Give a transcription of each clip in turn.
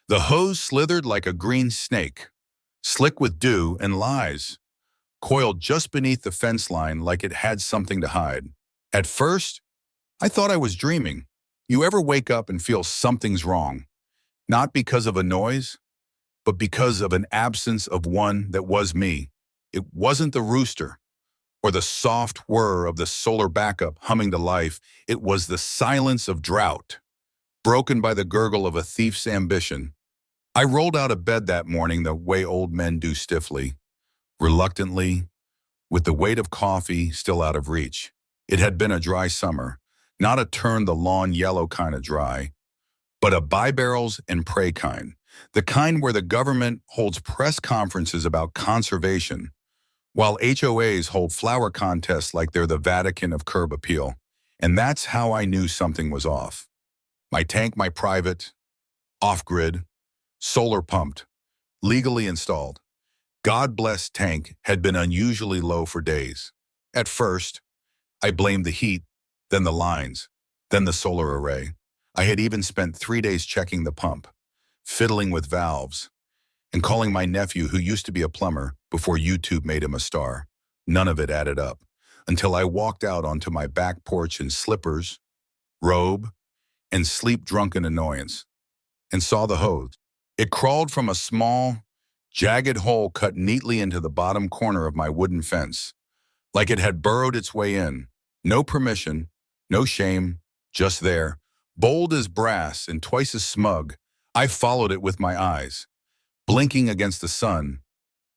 The hose slithered like a green snake, slick with dew and lies, coiled just beneath the fence line like it had something to hide. At first, I thought I was dreaming. You ever wake up and feel something's wrong? Not because of a noise, but because of an absence of one that was me. It wasn't the rooster or the soft whir of the solar backup humming to life. It was the silence of drought, broken by the gurgle of a thief's ambition. I rolled out of bed that morning the way old men do, stiffly, reluctantly, with the weight of coffee still out of reach. It had been a dry summer, not a turn the lawn yellow kind of dry, but a buy barrels and pray kind, the kind where the government holds press conferences about conservation, while HOAs hold flower contests like they're the Vatican of curb appeal. And that's how I knew something was off. My tank, my private, off-grid, solar pumped, legally installed, God-blessed tank had been unusually low for days. At first, I blamed the heat, then the lines, then the solar array. I had even spent 3 days checking the pump, fiddling with valves, and calling my nephew, who used to be a plumber, before YouTube made him a star. None of it added up, until I walked out onto my back porch in slippers, robe, and sleep-drunken annoyance, and saw the hose. It crawled from a small, jagged hole cut neatly into the bottom corner of my wooden fence, like it had burrowed its way in. No permission, no shame, just there, bold as brass and twice as smug. I followed it with my eyes, blinking against the sun,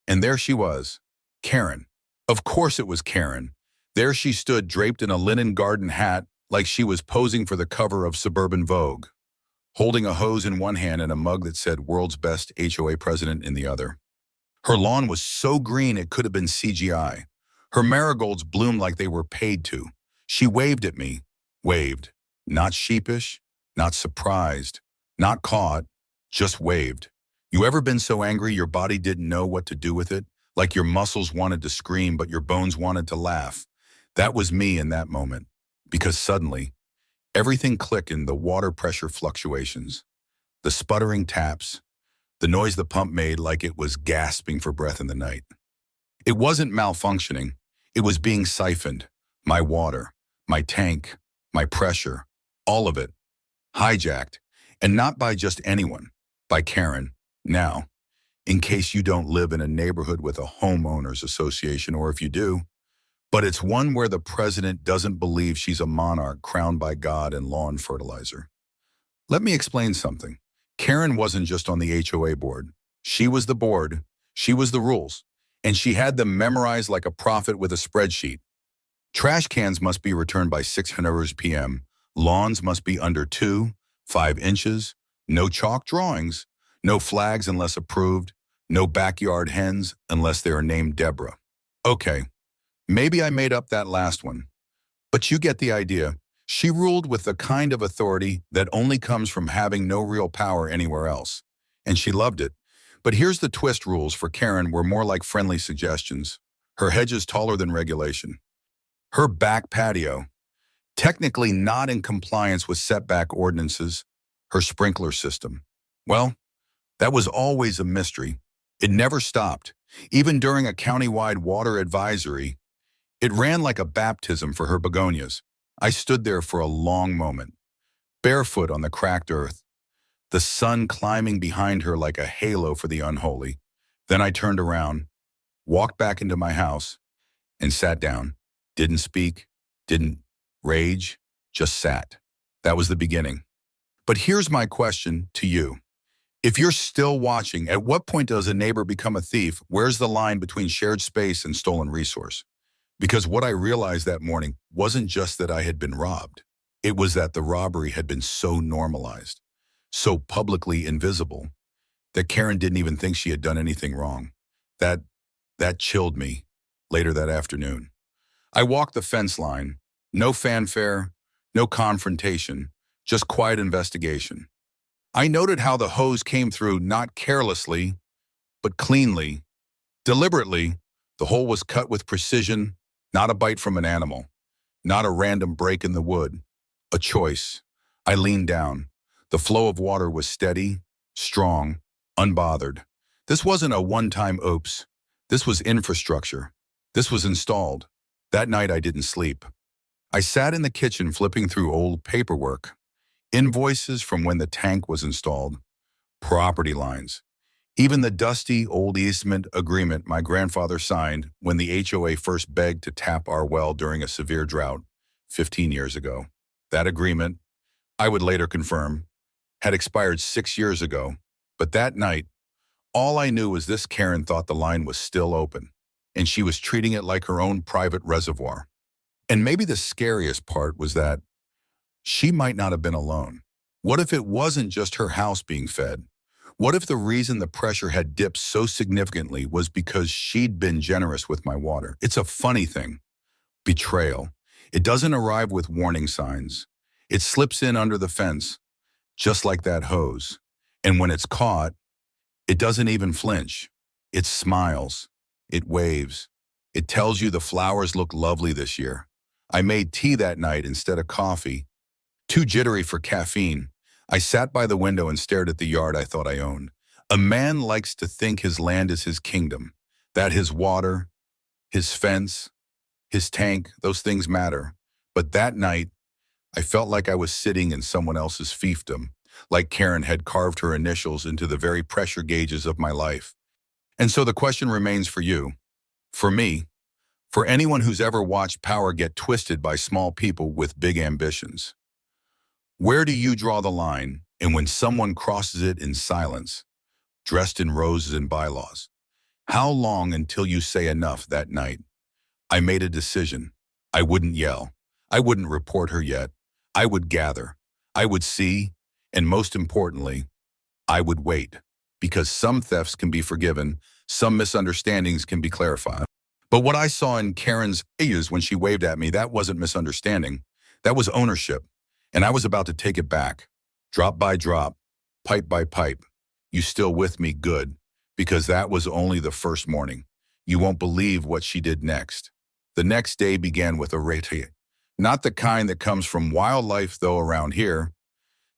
and there she was, Karen. Of course it was Karen. There she stood, draped in a linen garden hat, like she was posing for the cover of Suburban Vogue, holding a hose in one hand and a mug that said "World's Best HOA President" in the other. Her lawn was so green it could have been CGI. Her marigolds bloomed like they were paid to. She waved at me, waved, not sheepish, not surprised, not caught, just waved. You ever been so angry your body didn't know what to do with it? Like your muscles wanted to scream, but your bones wanted to laugh. That was me in that moment, because suddenly, everything clicked in the water pressure fluctuations, the sputtering taps, the noise the pump made like it was gasping for breath in the night. It wasn't malfunctioning. It was being siphoned. My water, my tank, my pressure, all of it, hijacked, and not by just anyone, by Karen. Now, in case you don't live in a neighborhood with a homeowners association, or if you do, but it's one where the president doesn't believe she's a monarch crowned by God and lawn fertilizer. Let me explain something. Karen wasn't just on the HOA board. She was the board, she was the rules, and she had them memorized like a prophet with a spreadsheet. Trash cans must be returned by 600 p.m. Lawns must be under 5 inches, no chalk drawings, no flags unless approved, no backyard hens unless they are named Deborah. Okay, maybe I made up that last one, but you get the idea. She ruled with the kind of authority that only comes from having no real power anywhere else, and she loved it. But here's the twist: rules for Karen were more like friendly suggestions. Her hedges taller than regulation. Her back patio, technically not in compliance with setback ordinances. Her sprinkler system, well, that was always a mystery. It never stopped. Even during a countywide water advisory, it ran like a baptism for her begonias. I stood there for a long moment, barefoot on the cracked earth, the sun climbing behind her like a halo for the unholy. Then I turned around, walked back into my house, and sat down. Didn't speak, didn't rage, just sat. That was the beginning. But here's my question to you. If you're still watching, at what point does a neighbor become a thief? Where's the line between shared space and stolen resource? Because what I realized that morning wasn't just that I had been robbed. It was that the robbery had been so normalized, so publicly invisible, that Karen didn't even think she had done anything wrong. That chilled me later that afternoon. I walked the fence line. No fanfare, no confrontation, just quiet investigation. I noted how the hose came through not carelessly, but cleanly, deliberately. The hole was cut with precision, not a bite from an animal, not a random break in the wood, a choice. I leaned down. The flow of water was steady, strong, unbothered. This wasn't a one-time oops. This was infrastructure. This was installed. That night I didn't sleep. I sat in the kitchen flipping through old paperwork, invoices from when the tank was installed, property lines, even the dusty old easement agreement my grandfather signed when the HOA first begged to tap our well during a severe drought 15 years ago. That agreement, I would later confirm, had expired 6 years ago, but that night, all I knew was this Karen thought the line was still open, and she was treating it like her own private reservoir. And maybe the scariest part was that she might not have been alone. What if it wasn't just her house being fed? What if the reason the pressure had dipped so significantly was because she'd been generous with my water? It's a funny thing. Betrayal. It doesn't arrive with warning signs. It slips in under the fence, just like that hose. And when it's caught, it doesn't even flinch. It smiles. It waves. It tells you the flowers look lovely this year. I made tea that night instead of coffee. Too jittery for caffeine, I sat by the window and stared at the yard I thought I owned. A man likes to think his land is his kingdom, that his water, his fence, his tank, those things matter. But that night, I felt like I was sitting in someone else's fiefdom, like Karen had carved her initials into the very pressure gauges of my life. And so the question remains for you, for me, for anyone who's ever watched power get twisted by small people with big ambitions. Where do you draw the line, and when someone crosses it in silence, dressed in roses and bylaws? How long until you say enough that night? I made a decision. I wouldn't yell. I wouldn't report her yet. I would gather. I would see, and most importantly, I would wait. Because some thefts can be forgiven, some misunderstandings can be clarified. But what I saw in Karen's eyes when she waved at me, that wasn't misunderstanding. That was ownership. And I was about to take it back. Drop by drop, pipe by pipe. You still with me? Good. Because that was only the first morning. You won't believe what she did next. The next day began with a rate. Not the kind that comes from wildlife, though, around here.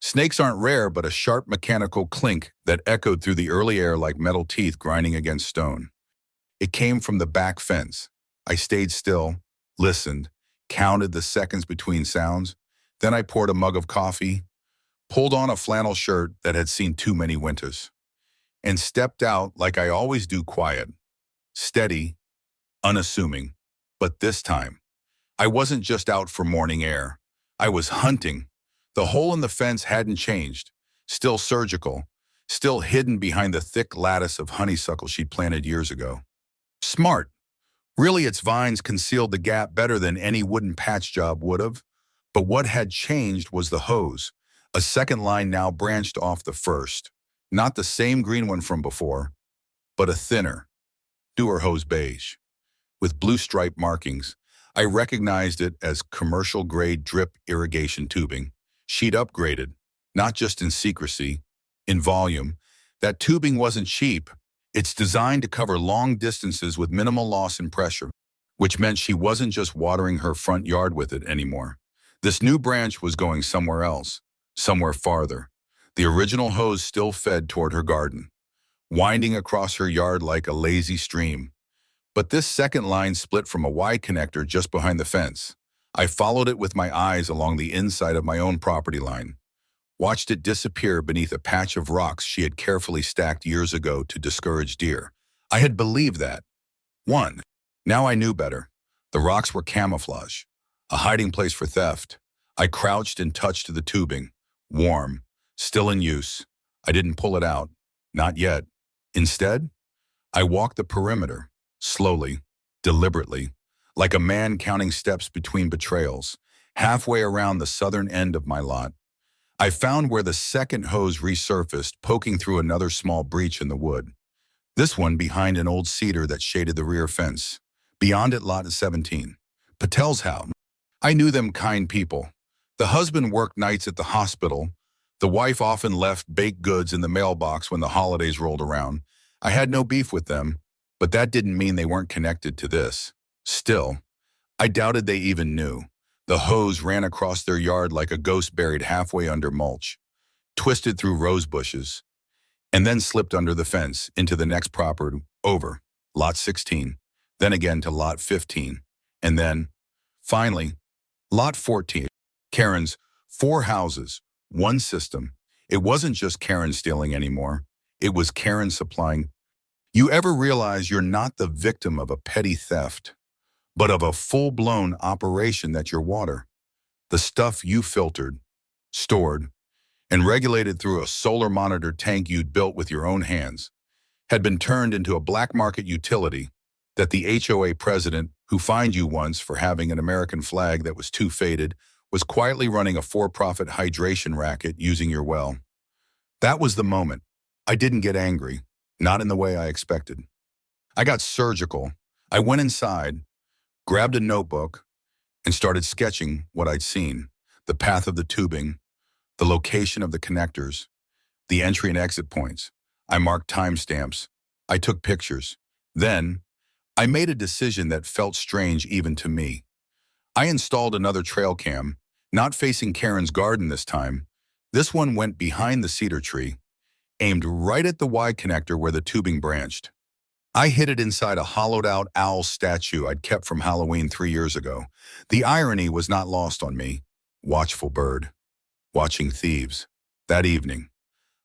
Snakes aren't rare, but a sharp mechanical clink that echoed through the early air like metal teeth grinding against stone. It came from the back fence. I stayed still, listened, counted the seconds between sounds. Then I poured a mug of coffee, pulled on a flannel shirt that had seen too many winters, and stepped out like I always do, quiet, steady, unassuming. But this time, I wasn't just out for morning air. I was hunting. The hole in the fence hadn't changed, still surgical, still hidden behind the thick lattice of honeysuckle she'd planted years ago. Smart. Really, its vines concealed the gap better than any wooden patch job would have. But what had changed was the hose. A second line now branched off the first. Not the same green one from before, but a thinner, newer hose beige, with blue stripe markings. I recognized it as commercial-grade drip irrigation tubing. She'd upgraded, not just in secrecy, in volume. That tubing wasn't cheap. It's designed to cover long distances with minimal loss in pressure, which meant she wasn't just watering her front yard with it anymore. This new branch was going somewhere else, somewhere farther. The original hose still fed toward her garden, winding across her yard like a lazy stream. But this second line split from a Y connector just behind the fence. I followed it with my eyes along the inside of my own property line, watched it disappear beneath a patch of rocks she had carefully stacked years ago to discourage deer. I had believed that. One. Now I knew better. The rocks were camouflage, a hiding place for theft. I crouched and touched the tubing, warm, still in use. I didn't pull it out, not yet. Instead, I walked the perimeter, slowly, deliberately, like a man counting steps between betrayals, halfway around the southern end of my lot. I found where the second hose resurfaced, poking through another small breach in the wood. This one behind an old cedar that shaded the rear fence. Beyond it, lot 17. Patel's house. I knew them kind people. The husband worked nights at the hospital. The wife often left baked goods in the mailbox when the holidays rolled around. I had no beef with them, but that didn't mean they weren't connected to this. Still, I doubted they even knew. The hose ran across their yard like a ghost buried halfway under mulch, twisted through rose bushes. and then slipped under the fence into the next property over, lot 16, then again to lot 15, and then, finally, lot 14. Karen's 4 houses, 1 system. It wasn't just Karen stealing anymore. It was Karen supplying. You ever realize you're not the victim of a petty theft, but of a full-blown operation that your water, the stuff you filtered, stored, and regulated through a solar monitored tank you'd built with your own hands, had been turned into a black market utility that the HOA president, who fined you once for having an American flag that was too faded, was quietly running a for-profit hydration racket using your well. That was the moment. I didn't get angry, not in the way I expected. I got surgical. I went inside, grabbed a notebook, and started sketching what I'd seen: the path of the tubing, the location of the connectors, the entry and exit points. I marked timestamps. I took pictures. Then, I made a decision that felt strange even to me. I installed another trail cam, not facing Karen's garden this time. This one went behind the cedar tree, aimed right at the Y connector where the tubing branched. I hid it inside a hollowed-out owl statue I'd kept from Halloween 3 years ago. The irony was not lost on me. Watchful bird, watching thieves. That evening,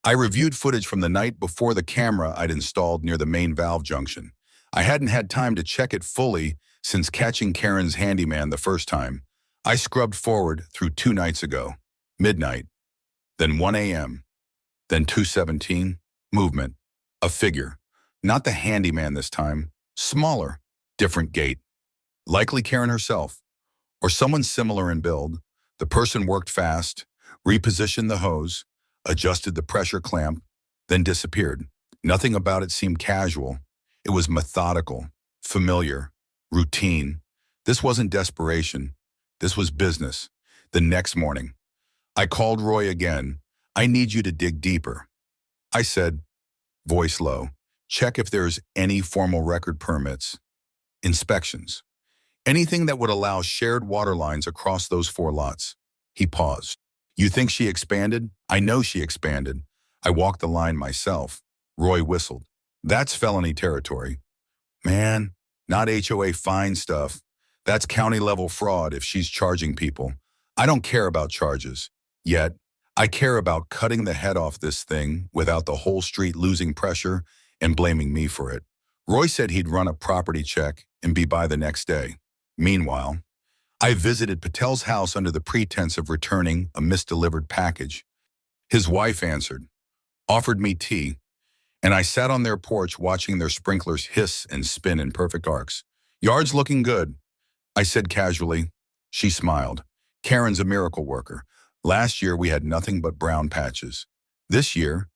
I reviewed footage from the night before the camera I'd installed near the main valve junction. I hadn't had time to check it fully since catching Karen's handyman the first time. I scrubbed forward through 2 nights ago. Midnight, then 1 a.m., then 2:17, movement, a figure. Not the handyman this time, smaller, different gait. Likely Karen herself, or someone similar in build. The person worked fast, repositioned the hose, adjusted the pressure clamp, then disappeared. Nothing about it seemed casual. It was methodical, familiar, routine. This wasn't desperation. This was business. The next morning, I called Roy again. I need you to dig deeper. I said, voice low, check if there's any formal record permits, inspections, anything that would allow shared water lines across those 4 lots. He paused. You think she expanded? I know she expanded. I walked the line myself. Roy whistled. That's felony territory. Man, not HOA fine stuff. That's county-level fraud if she's charging people. I don't care about charges. Yet, I care about cutting the head off this thing without the whole street losing pressure and blaming me for it. Roy said he'd run a property check and be by the next day. Meanwhile, I visited Patel's house under the pretense of returning a misdelivered package. His wife answered, offered me tea, and I sat on their porch watching their sprinklers hiss and spin in perfect arcs. Yard's looking good, I said casually. She smiled. Karen's a miracle worker. Last year we had nothing but brown patches. This year,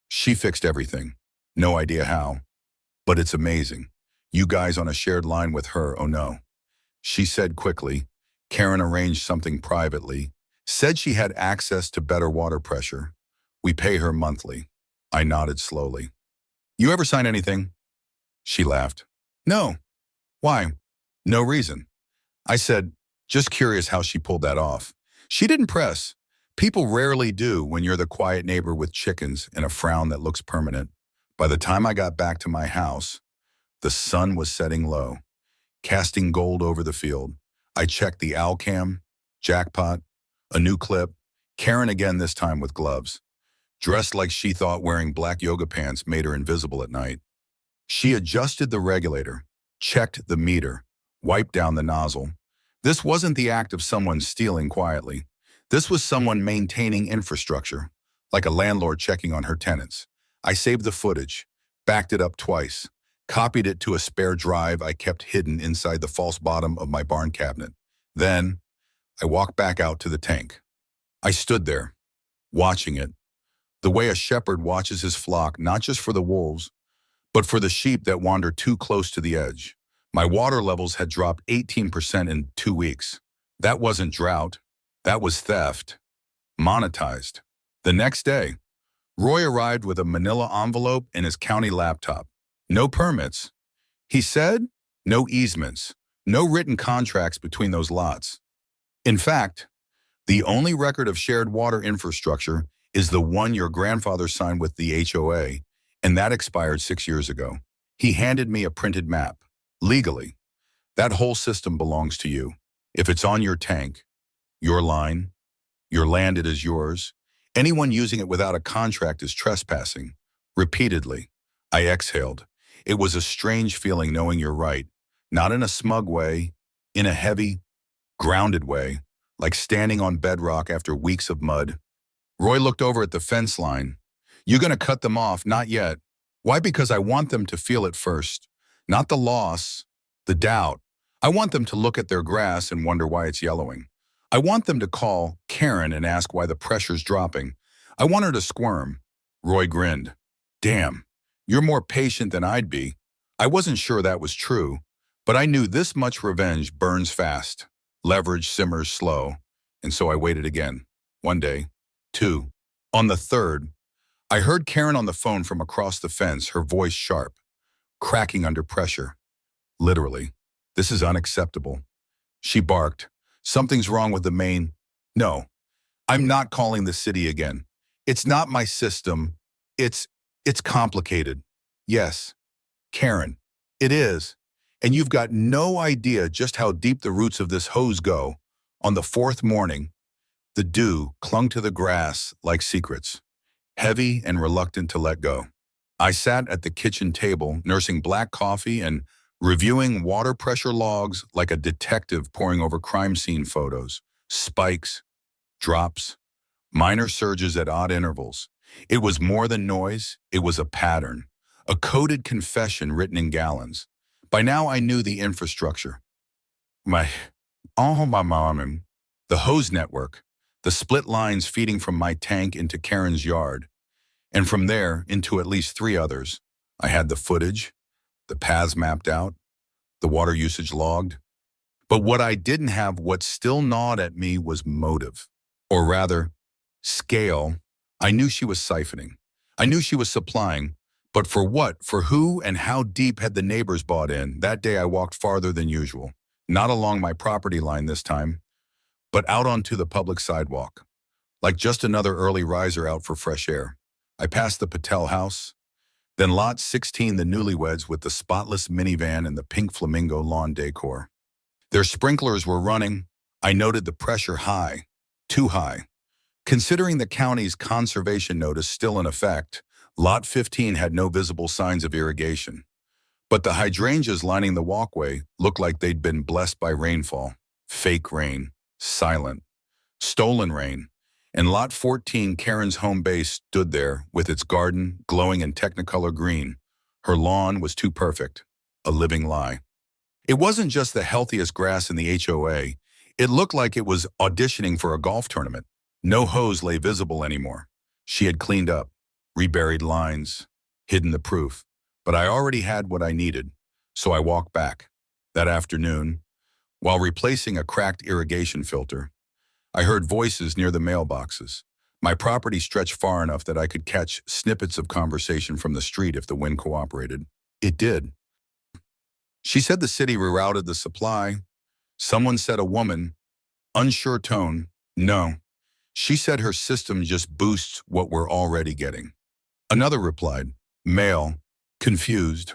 she fixed everything. No idea how, but it's amazing. You guys on a shared line with her, oh no. She said quickly. Karen arranged something privately, said she had access to better water pressure. We pay her monthly. I nodded slowly. You ever sign anything? She laughed. No. Why? No reason. I said, just curious how she pulled that off. She didn't press. People rarely do when you're the quiet neighbor with chickens and a frown that looks permanent. By the time I got back to my house, the sun was setting low, casting gold over the field. I checked the owl cam, jackpot, a new clip, Karen again this time with gloves. Dressed like she thought wearing black yoga pants made her invisible at night. She adjusted the regulator, checked the meter, wiped down the nozzle. This wasn't the act of someone stealing quietly. This was someone maintaining infrastructure, like a landlord checking on her tenants. I saved the footage, backed it up twice, copied it to a spare drive I kept hidden inside the false bottom of my barn cabinet. Then, I walked back out to the tank. I stood there, watching it, the way a shepherd watches his flock not just for the wolves, but for the sheep that wander too close to the edge. My water levels had dropped 18% in 2 weeks. That wasn't drought. That was theft. Monetized. The next day, Roy arrived with a manila envelope and his county laptop. No permits. He said, no easements, no written contracts between those lots. In fact, the only record of shared water infrastructure is the one your grandfather signed with the HOA, and that expired 6 years ago. He handed me a printed map. Legally, that whole system belongs to you. If it's on your tank, your line, your land, it is yours. Anyone using it without a contract is trespassing. Repeatedly, I exhaled. It was a strange feeling knowing you're right, not in a smug way, in a heavy, grounded way, like standing on bedrock after weeks of mud. Roy looked over at the fence line. You gonna cut them off? Not yet. Why? Because I want them to feel it first. Not the loss, the doubt. I want them to look at their grass and wonder why it's yellowing. I want them to call Karen and ask why the pressure's dropping. I want her to squirm. Roy grinned. Damn, you're more patient than I'd be. I wasn't sure that was true, but I knew this much revenge burns fast. Leverage simmers slow, and so I waited again. One day, two. On the third, I heard Karen on the phone from across the fence, her voice sharp, cracking under pressure. Literally, this is unacceptable. She barked. Something's wrong with the main. No, I'm not calling the city again. It's not my system. It's complicated. Yes, Karen, it is. And you've got no idea just how deep the roots of this hose go. On the fourth morning, the dew clung to the grass like secrets, heavy and reluctant to let go. I sat at the kitchen table, nursing black coffee and reviewing water pressure logs like a detective poring over crime scene photos. Spikes, drops, minor surges at odd intervals. It was more than noise, it was a pattern, a coded confession written in gallons. By now I knew the infrastructure. My mom, the hose network, the split lines feeding from my tank into Karen's yard, and from there into at least 3 others. I had the footage, the paths mapped out, the water usage logged. But what I didn't have, what still gnawed at me, was motive. Or rather, scale. I knew she was siphoning. I knew she was supplying. But for what, for who, and how deep had the neighbors bought in? That day I walked farther than usual. Not along my property line this time, but out onto the public sidewalk. Like just another early riser out for fresh air. I passed the Patel house, then lot 16, the newlyweds with the spotless minivan and the pink flamingo lawn decor. Their sprinklers were running. I noted the pressure high, too high. Considering the county's conservation notice still in effect, Lot 15 had no visible signs of irrigation. But the hydrangeas lining the walkway looked like they'd been blessed by rainfall. Fake rain, silent, stolen rain. And Lot 14, Karen's home base, stood there with its garden glowing in Technicolor green. Her lawn was too perfect, a living lie. It wasn't just the healthiest grass in the HOA. It looked like it was auditioning for a golf tournament. No hose lay visible anymore. She had cleaned up, reburied lines, hidden the proof. But I already had what I needed, so I walked back. That afternoon, while replacing a cracked irrigation filter, I heard voices near the mailboxes. My property stretched far enough that I could catch snippets of conversation from the street if the wind cooperated. It did. She said the city rerouted the supply. Someone said a woman, unsure tone, no. She said her system just boosts what we're already getting. Another replied, male, confused,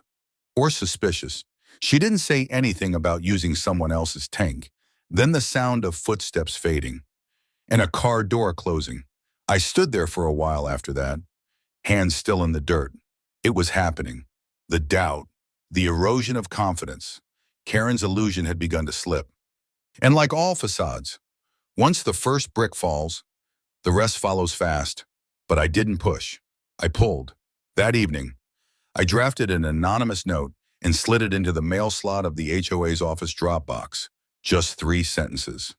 or suspicious. She didn't say anything about using someone else's tank. Then the sound of footsteps fading, and a car door closing. I stood there for a while after that, hands still in the dirt. It was happening. The doubt, the erosion of confidence. Karen's illusion had begun to slip. And like all facades, once the first brick falls, the rest follows fast. But I didn't push. I pulled. That evening, I drafted an anonymous note and slid it into the mail slot of the HOA's office drop box. Just 3 sentences.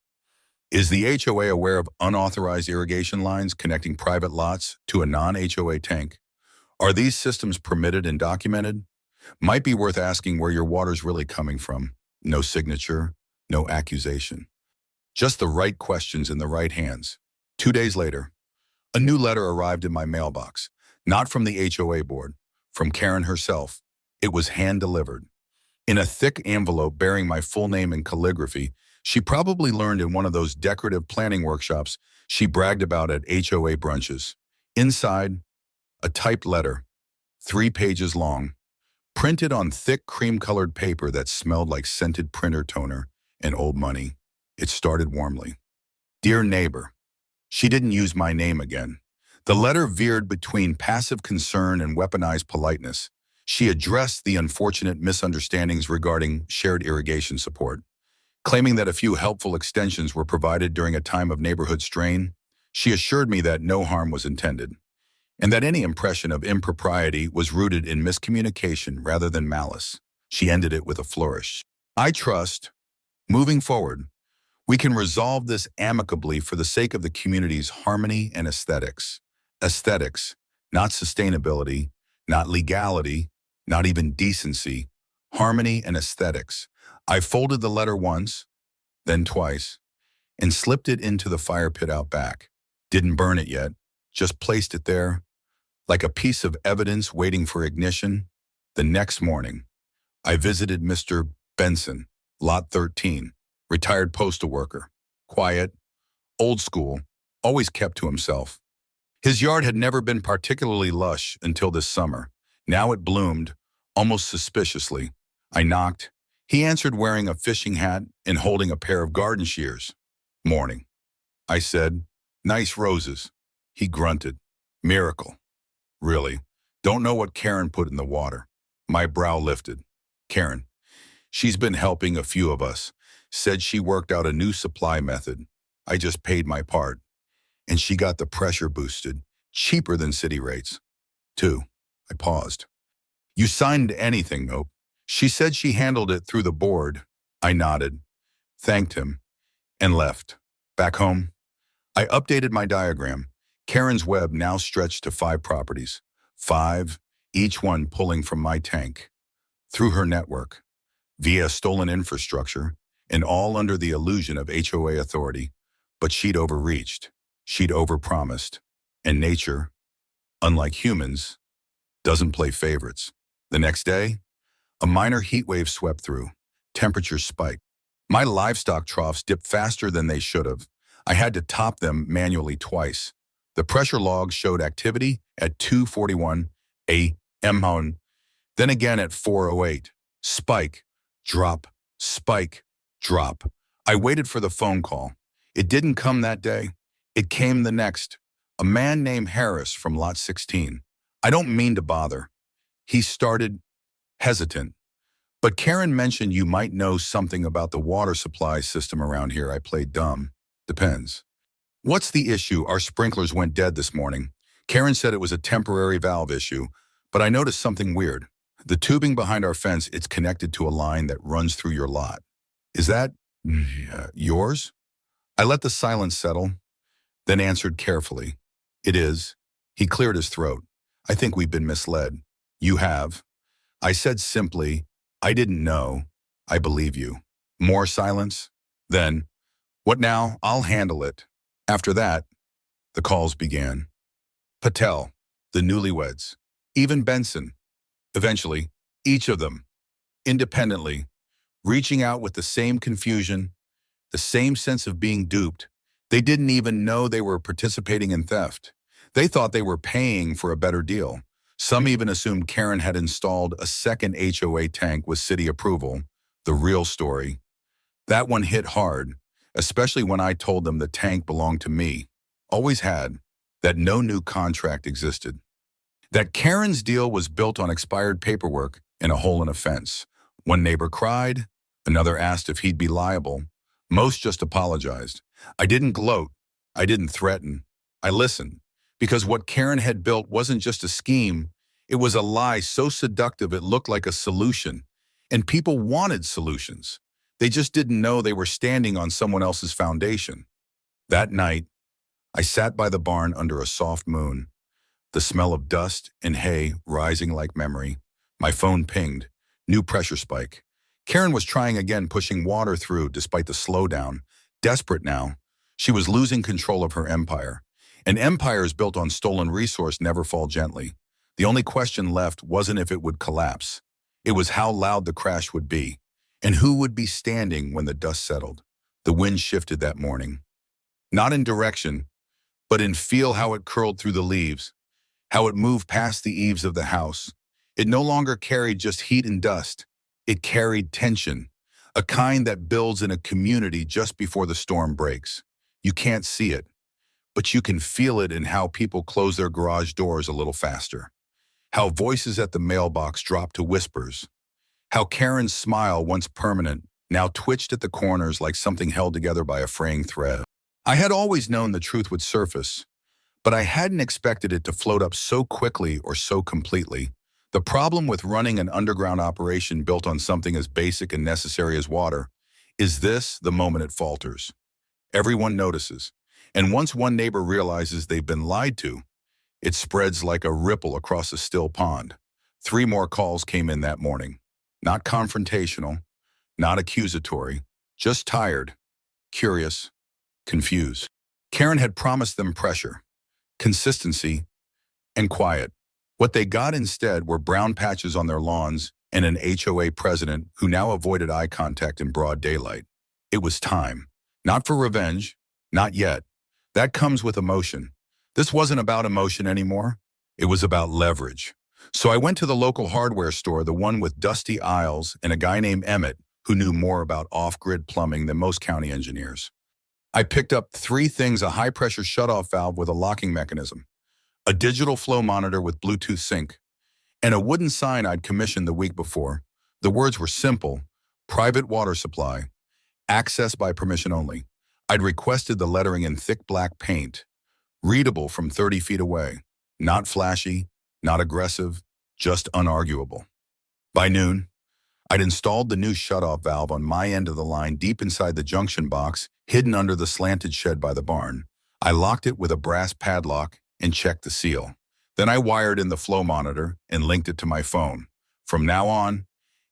Is the HOA aware of unauthorized irrigation lines connecting private lots to a non-HOA tank? Are these systems permitted and documented? Might be worth asking where your water's really coming from. No signature, no accusation. Just the right questions in the right hands. 2 days later, a new letter arrived in my mailbox. Not from the HOA board, from Karen herself. It was hand-delivered. In a thick envelope bearing my full name in calligraphy, she probably learned in one of those decorative planning workshops she bragged about at HOA brunches. Inside, a typed letter, 3 pages long, printed on thick cream-colored paper that smelled like scented printer toner and old money. It started warmly. Dear neighbor. She didn't use my name again. The letter veered between passive concern and weaponized politeness. She addressed the unfortunate misunderstandings regarding shared irrigation support, claiming that a few helpful extensions were provided during a time of neighborhood strain. She assured me that no harm was intended, and that any impression of impropriety was rooted in miscommunication rather than malice. She ended it with a flourish. I trust, moving forward, we can resolve this amicably for the sake of the community's harmony and aesthetics. Aesthetics, not sustainability, not legality, not even decency. Harmony and aesthetics. I folded the letter once, then twice, and slipped it into the fire pit out back. Didn't burn it yet, just placed it there, like a piece of evidence waiting for ignition. The next morning, I visited Mr. Benson, Lot 13, retired postal worker. Quiet, old school, always kept to himself. His yard had never been particularly lush until this summer. Now it bloomed, almost suspiciously. I knocked. He answered wearing a fishing hat and holding a pair of garden shears. Morning. I said, nice roses. He grunted. Miracle. Really. Don't know what Karen put in the water. My brow lifted. Karen. She's been helping a few of us. Said she worked out a new supply method. I just paid my part. And she got the pressure boosted, cheaper than city rates. 2. I paused. You signed anything, nope. She said she handled it through the board. I nodded, thanked him, and left. Back home, I updated my diagram. Karen's web now stretched to 5 properties. 5, each one pulling from my tank. Through her network, via stolen infrastructure, and all under the illusion of HOA authority. But she'd overreached. She'd overpromised. And nature, unlike humans, doesn't play favorites. The next day, a minor heat wave swept through. Temperatures spiked. My livestock troughs dipped faster than they should have. I had to top them manually twice. The pressure logs showed activity at 2:41 a.m. Then again at 4:08. Spike, drop, spike, drop. I waited for the phone call. It didn't come that day. It came the next. A man named Harris from Lot 16. I don't mean to bother. He started hesitant. But Karen mentioned you might know something about the water supply system around here. I played dumb. Depends. What's the issue? Our sprinklers went dead this morning. Karen said it was a temporary valve issue, but I noticed something weird. The tubing behind our fence, it's connected to a line that runs through your lot. Is that yours? I let the silence settle, then answered carefully. It is. He cleared his throat. I think we've been misled. You have. I said simply, I didn't know. I believe you. More silence. Then, what now? I'll handle it. After that, the calls began. Patel, the newlyweds, even Benson. Eventually, each of them, independently, reaching out with the same confusion, the same sense of being duped. They didn't even know they were participating in theft. They thought they were paying for a better deal. Some even assumed Karen had installed a second HOA tank with city approval. The real story. That one hit hard, especially when I told them the tank belonged to me. Always had. That no new contract existed. That Karen's deal was built on expired paperwork and a hole in a fence. One neighbor cried, another asked if he'd be liable. Most just apologized. I didn't gloat. I didn't threaten. I listened. Because what Karen had built wasn't just a scheme, it was a lie so seductive it looked like a solution. And people wanted solutions. They just didn't know they were standing on someone else's foundation. That night, I sat by the barn under a soft moon, the smell of dust and hay rising like memory. My phone pinged. New pressure spike. Karen was trying again, pushing water through despite the slowdown. Desperate now, she was losing control of her empire. And empires built on stolen resource never fall gently. The only question left wasn't if it would collapse. It was how loud the crash would be, and who would be standing when the dust settled. The wind shifted that morning. Not in direction, but in feel how it curled through the leaves, how it moved past the eaves of the house. It no longer carried just heat and dust. It carried tension, a kind that builds in a community just before the storm breaks. You can't see it, but you can feel it in how people close their garage doors a little faster, how voices at the mailbox drop to whispers, how Karen's smile, once permanent, now twitched at the corners like something held together by a fraying thread. I had always known the truth would surface, but I hadn't expected it to float up so quickly or so completely. The problem with running an underground operation built on something as basic and necessary as water is this: the moment it falters, everyone notices. And once one neighbor realizes they've been lied to, it spreads like a ripple across a still pond. 3 more calls came in that morning. Not confrontational, not accusatory, just tired, curious, confused. Karen had promised them pressure, consistency, and quiet. What they got instead were brown patches on their lawns and an HOA president who now avoided eye contact in broad daylight. It was time. Not for revenge, not yet. That comes with emotion. This wasn't about emotion anymore. It was about leverage. So I went to the local hardware store, the one with dusty aisles and a guy named Emmett who knew more about off-grid plumbing than most county engineers. I picked up 3 things: a high-pressure shutoff valve with a locking mechanism, a digital flow monitor with Bluetooth sync, and a wooden sign I'd commissioned the week before. The words were simple: private water supply, access by permission only. I'd requested the lettering in thick black paint, readable from 30 feet away. Not flashy, not aggressive, just unarguable. By noon, I'd installed the new shutoff valve on my end of the line deep inside the junction box, hidden under the slanted shed by the barn. I locked it with a brass padlock and checked the seal. Then I wired in the flow monitor and linked it to my phone. From now on,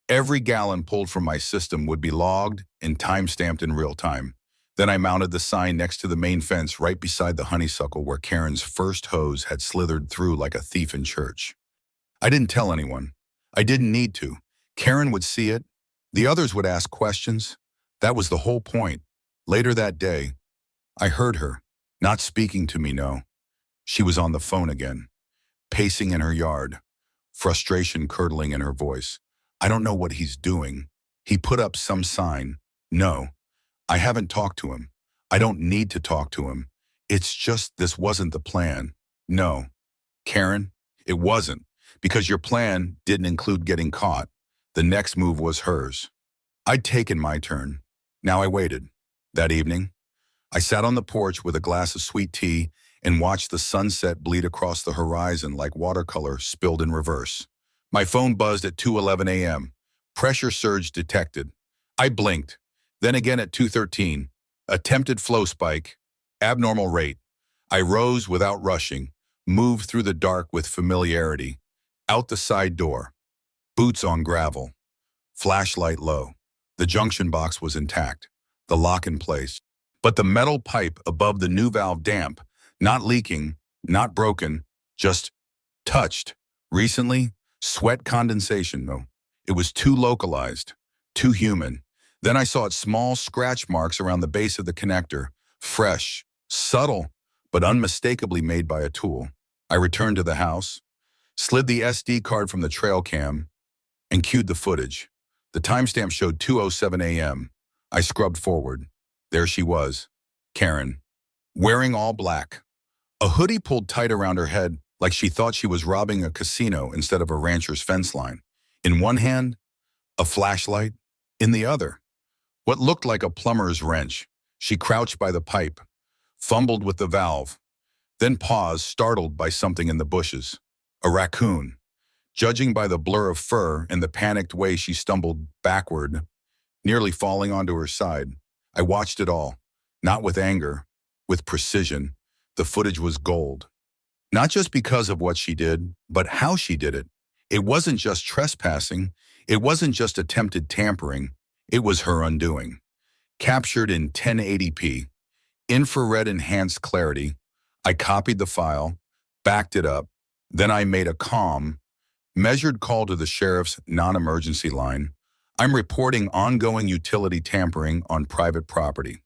every gallon pulled from my system would be logged and time-stamped in real time. Then I mounted the sign next to the main fence right beside the honeysuckle where Karen's first hose had slithered through like a thief in church. I didn't tell anyone. I didn't need to. Karen would see it. The others would ask questions. That was the whole point. Later that day, I heard her, not speaking to me, no. She was on the phone again, pacing in her yard, frustration curdling in her voice. I don't know what he's doing. He put up some sign. No, I haven't talked to him. I don't need to talk to him. It's just this wasn't the plan. No, Karen, it wasn't, because your plan didn't include getting caught. The next move was hers. I'd taken my turn. Now I waited. That evening, I sat on the porch with a glass of sweet tea and watched the sunset bleed across the horizon like watercolor spilled in reverse. My phone buzzed at 2:11 a.m. Pressure surge detected. I blinked. Then again at 2:13. Attempted flow spike. Abnormal rate. I rose without rushing, moved through the dark with familiarity. Out the side door. Boots on gravel. Flashlight low. The junction box was intact. The lock in place. But the metal pipe above the new valve damp, not leaking, not broken, just touched. Recently, sweat condensation, though. It was too localized, too human. Then I saw its small scratch marks around the base of the connector, fresh, subtle, but unmistakably made by a tool. I returned to the house, slid the SD card from the trail cam, and cued the footage. The timestamp showed 2:07 a.m. I scrubbed forward. There she was, Karen, wearing all black. A hoodie pulled tight around her head like she thought she was robbing a casino instead of a rancher's fence line. In one hand, a flashlight. In the other, what looked like a plumber's wrench. She crouched by the pipe, fumbled with the valve, then paused, startled by something in the bushes. A raccoon. Judging by the blur of fur and the panicked way she stumbled backward, nearly falling onto her side, I watched it all, not with anger, with precision. The footage was gold. Not just because of what she did, but how she did it. It wasn't just trespassing. It wasn't just attempted tampering. It was her undoing. Captured in 1080p, infrared enhanced clarity, I copied the file, backed it up. Then I made a calm, measured call to the sheriff's non-emergency line. I'm reporting ongoing utility tampering on private property.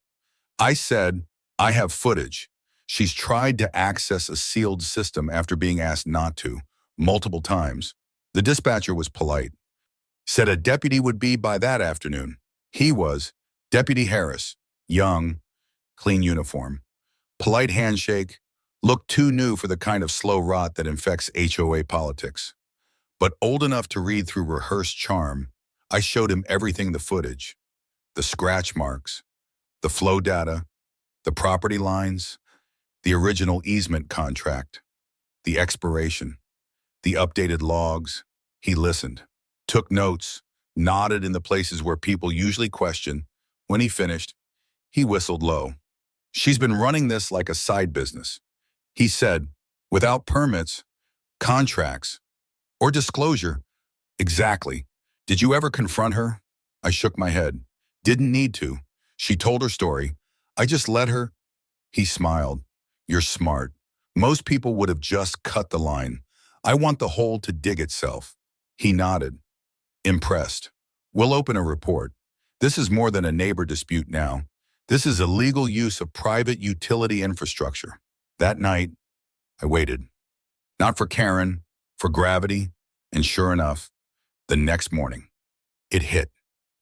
I said, I have footage. She's tried to access a sealed system after being asked not to, multiple times. The dispatcher was polite. Said a deputy would be by that afternoon. He was. Deputy Harris. Young, clean uniform. Polite handshake. Looked too new for the kind of slow rot that infects HOA politics. But old enough to read through rehearsed charm. I showed him everything: the footage, the scratch marks, the flow data, the property lines, the original easement contract, the expiration, the updated logs. He listened, took notes, nodded in the places where people usually question. When he finished, he whistled low. She's been running this like a side business. He said, without permits, contracts, or disclosure. Exactly. Did you ever confront her? I shook my head. Didn't need to. She told her story. I just let her. He smiled. You're smart. Most people would have just cut the line. I want the hole to dig itself. He nodded. Impressed. We'll open a report. This is more than a neighbor dispute now. This is illegal use of private utility infrastructure. That night, I waited. Not for Karen, for gravity, and sure enough, the next morning, it hit.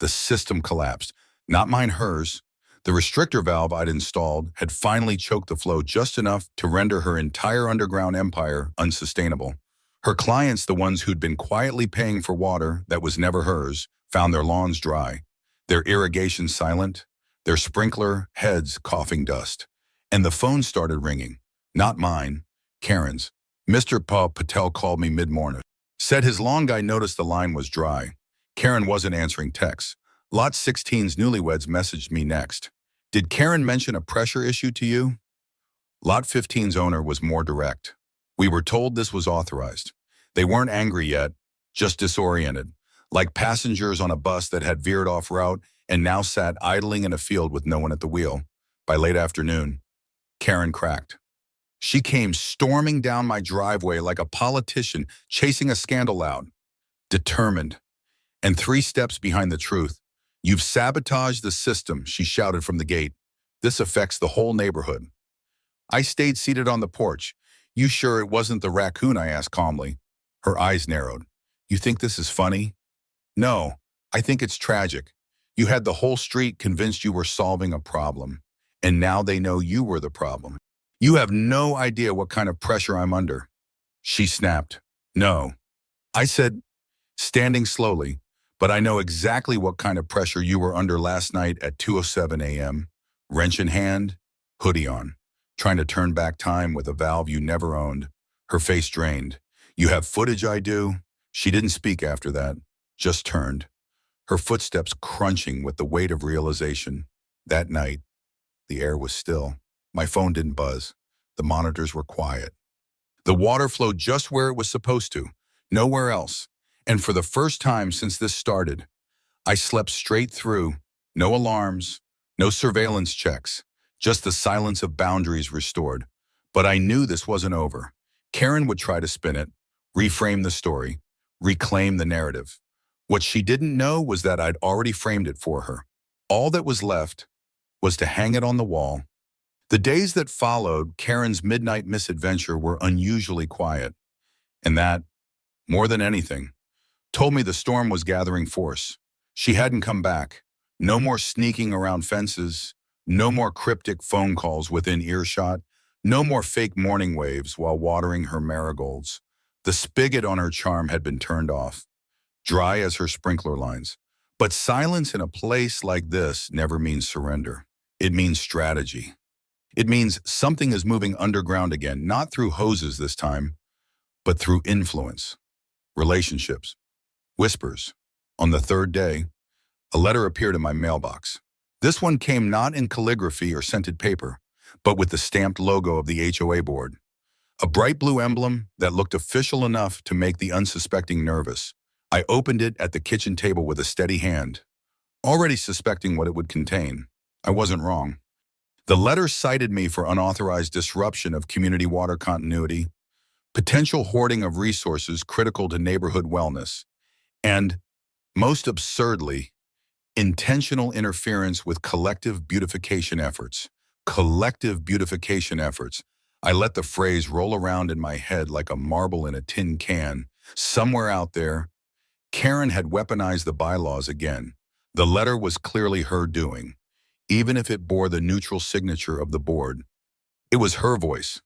The system collapsed. Not mine, hers. The restrictor valve I'd installed had finally choked the flow just enough to render her entire underground empire unsustainable. Her clients, the ones who'd been quietly paying for water that was never hers, found their lawns dry, their irrigation silent, their sprinkler heads coughing dust. And the phone started ringing. Not mine, Karen's. Mr. Patel called me mid-morning. Said his lawn guy noticed the line was dry. Karen wasn't answering texts. Lot 16's newlyweds messaged me next. Did Karen mention a pressure issue to you? Lot 15's owner was more direct. We were told this was authorized. They weren't angry yet, just disoriented, like passengers on a bus that had veered off route and now sat idling in a field with no one at the wheel. By late afternoon, Karen cracked. She came storming down my driveway like a politician chasing a scandal out, determined, and 3 steps behind the truth. You've sabotaged the system, she shouted from the gate. This affects the whole neighborhood. I stayed seated on the porch. You sure it wasn't the raccoon? I asked calmly. Her eyes narrowed. You think this is funny? No, I think it's tragic. You had the whole street convinced you were solving a problem, and now they know you were the problem. You have no idea what kind of pressure I'm under. She snapped. No. I said, standing slowly, but I know exactly what kind of pressure you were under last night at 2:07 a.m., wrench in hand, hoodie on, trying to turn back time with a valve you never owned. Her face drained. You have footage, I do. She didn't speak after that, just turned, her footsteps crunching with the weight of realization. That night, the air was still. My phone didn't buzz. The monitors were quiet. The water flowed just where it was supposed to, nowhere else. And for the first time since this started, I slept straight through. No alarms, no surveillance checks, just the silence of boundaries restored. But I knew this wasn't over. Karen would try to spin it, reframe the story, reclaim the narrative. What she didn't know was that I'd already framed it for her. All that was left was to hang it on the wall. The days that followed Karen's midnight misadventure were unusually quiet. And that, more than anything, told me the storm was gathering force. She hadn't come back. No more sneaking around fences. No more cryptic phone calls within earshot. No more fake morning waves while watering her marigolds. The spigot on her charm had been turned off, dry as her sprinkler lines. But silence in a place like this never means surrender. It means strategy. It means something is moving underground again, not through hoses this time, but through influence, relationships, whispers. On the 3rd day, a letter appeared in my mailbox. This one came not in calligraphy or scented paper, but with the stamped logo of the HOA board. A bright blue emblem that looked official enough to make the unsuspecting nervous. I opened it at the kitchen table with a steady hand, already suspecting what it would contain. I wasn't wrong. The letter cited me for unauthorized disruption of community water continuity, potential hoarding of resources critical to neighborhood wellness, and, most absurdly, intentional interference with collective beautification efforts. Collective beautification efforts. I let the phrase roll around in my head like a marble in a tin can. Somewhere out there, Karen had weaponized the bylaws again. The letter was clearly her doing, even if it bore the neutral signature of the board. It was her voice,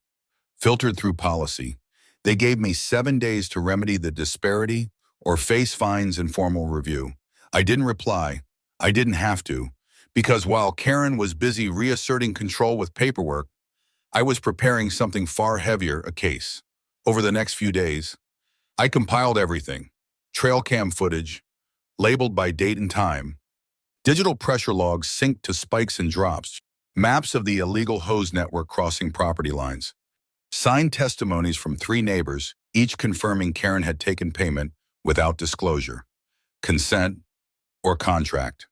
filtered through policy. They gave me 7 days to remedy the disparity or face fines and formal review. I didn't reply. I didn't have to, because while Karen was busy reasserting control with paperwork, I was preparing something far heavier, a case. Over the next few days, I compiled everything: trail cam footage, labeled by date and time, digital pressure logs synced to spikes and drops, maps of the illegal hose network crossing property lines, signed testimonies from 3 neighbors, each confirming Karen had taken payment without disclosure, consent, or contract.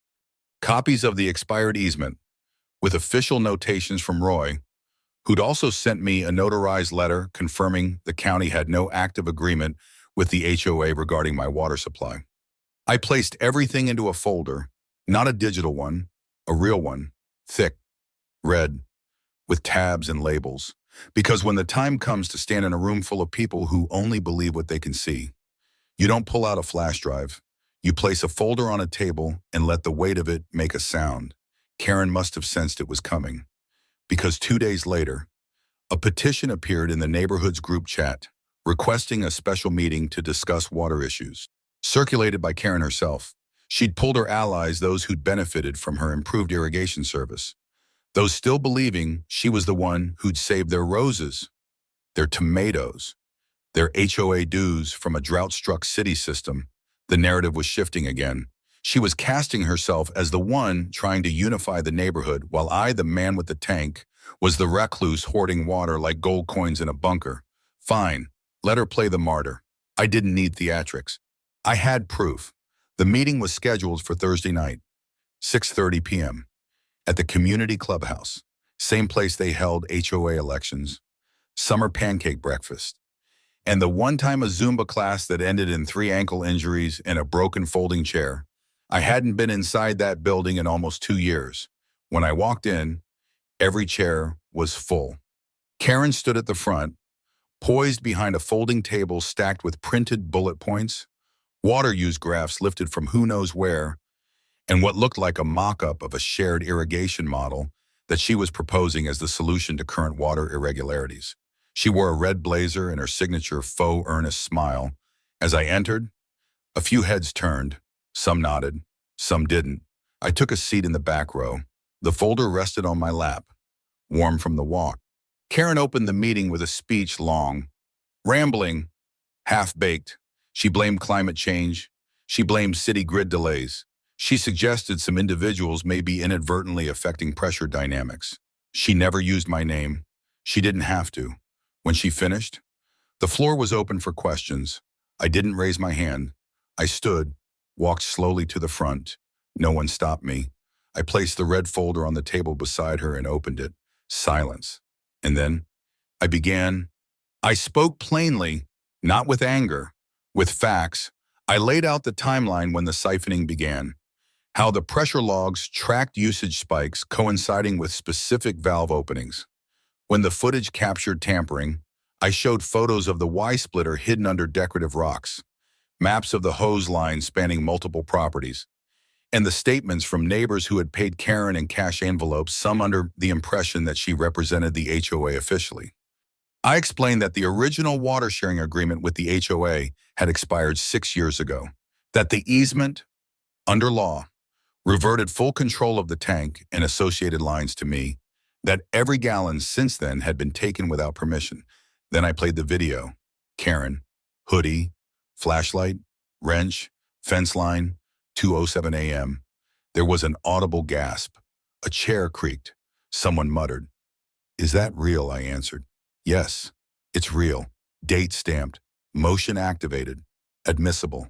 Copies of the expired easement, with official notations from Roy, who'd also sent me a notarized letter confirming the county had no active agreement with the HOA regarding my water supply. I placed everything into a folder, not a digital one, a real one, thick, red, with tabs and labels. Because when the time comes to stand in a room full of people who only believe what they can see, you don't pull out a flash drive. You place a folder on a table and let the weight of it make a sound. Karen must have sensed it was coming, because 2 days later, a petition appeared in the neighborhood's group chat, requesting a special meeting to discuss water issues. Circulated by Karen herself, she'd pulled her allies, those who'd benefited from her improved irrigation service, those still believing she was the one who'd saved their roses, their tomatoes, their HOA dues from a drought-struck city system. The narrative was shifting again. She was casting herself as the one trying to unify the neighborhood, while I, the man with the tank, was the recluse hoarding water like gold coins in a bunker. Fine, let her play the martyr. I didn't need theatrics. I had proof. The meeting was scheduled for Thursday night, 6:30 p.m., at the community clubhouse, same place they held HOA elections, summer pancake breakfast, and the one-time a Zumba class that ended in 3 ankle injuries and a broken folding chair. I hadn't been inside that building in almost 2 years. When I walked in, every chair was full. Karen stood at the front, poised behind a folding table stacked with printed bullet points, water use graphs lifted from who knows where, and what looked like a mock-up of a shared irrigation model that she was proposing as the solution to current water irregularities. She wore a red blazer and her signature faux earnest smile. As I entered, a few heads turned. Some nodded, some didn't. I took a seat in the back row. The folder rested on my lap, warm from the walk. Karen opened the meeting with a speech long, rambling, half-baked. She blamed climate change. She blamed city grid delays. She suggested some individuals may be inadvertently affecting pressure dynamics. She never used my name. She didn't have to. When she finished, the floor was open for questions. I didn't raise my hand. I stood, walked slowly to the front. No one stopped me. I placed the red folder on the table beside her and opened it. Silence. And then I began. I spoke plainly, not with anger, with facts. I laid out the timeline when the siphoning began, how the pressure logs tracked usage spikes coinciding with specific valve openings. When the footage captured tampering, I showed photos of the Y-splitter hidden under decorative rocks, maps of the hose line spanning multiple properties, and the statements from neighbors who had paid Karen in cash envelopes, some under the impression that she represented the HOA officially. I explained that the original water sharing agreement with the HOA had expired 6 years ago, that the easement, under law, reverted full control of the tank and associated lines to me, that every gallon since then had been taken without permission. Then I played the video. Karen, hoodie, flashlight, wrench, fence line, 2:07 a.m. There was an audible gasp. A chair creaked. Someone muttered. "Is that real?" I answered. "Yes, it's real. Date stamped. Motion activated. Admissible."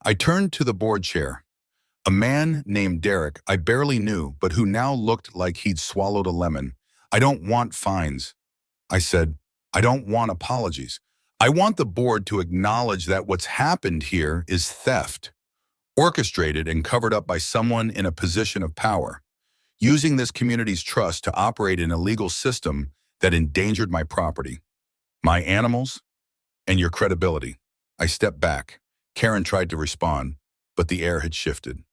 I turned to the board chair. A man named Derek I barely knew, but who now looked like he'd swallowed a lemon. "I don't want fines," I said. "I don't want apologies. I want the board to acknowledge that what's happened here is theft, orchestrated and covered up by someone in a position of power. using this community's trust to operate an illegal system that endangered my property, my animals, and your credibility. I stepped back. Karen tried to respond, but the air had shifted.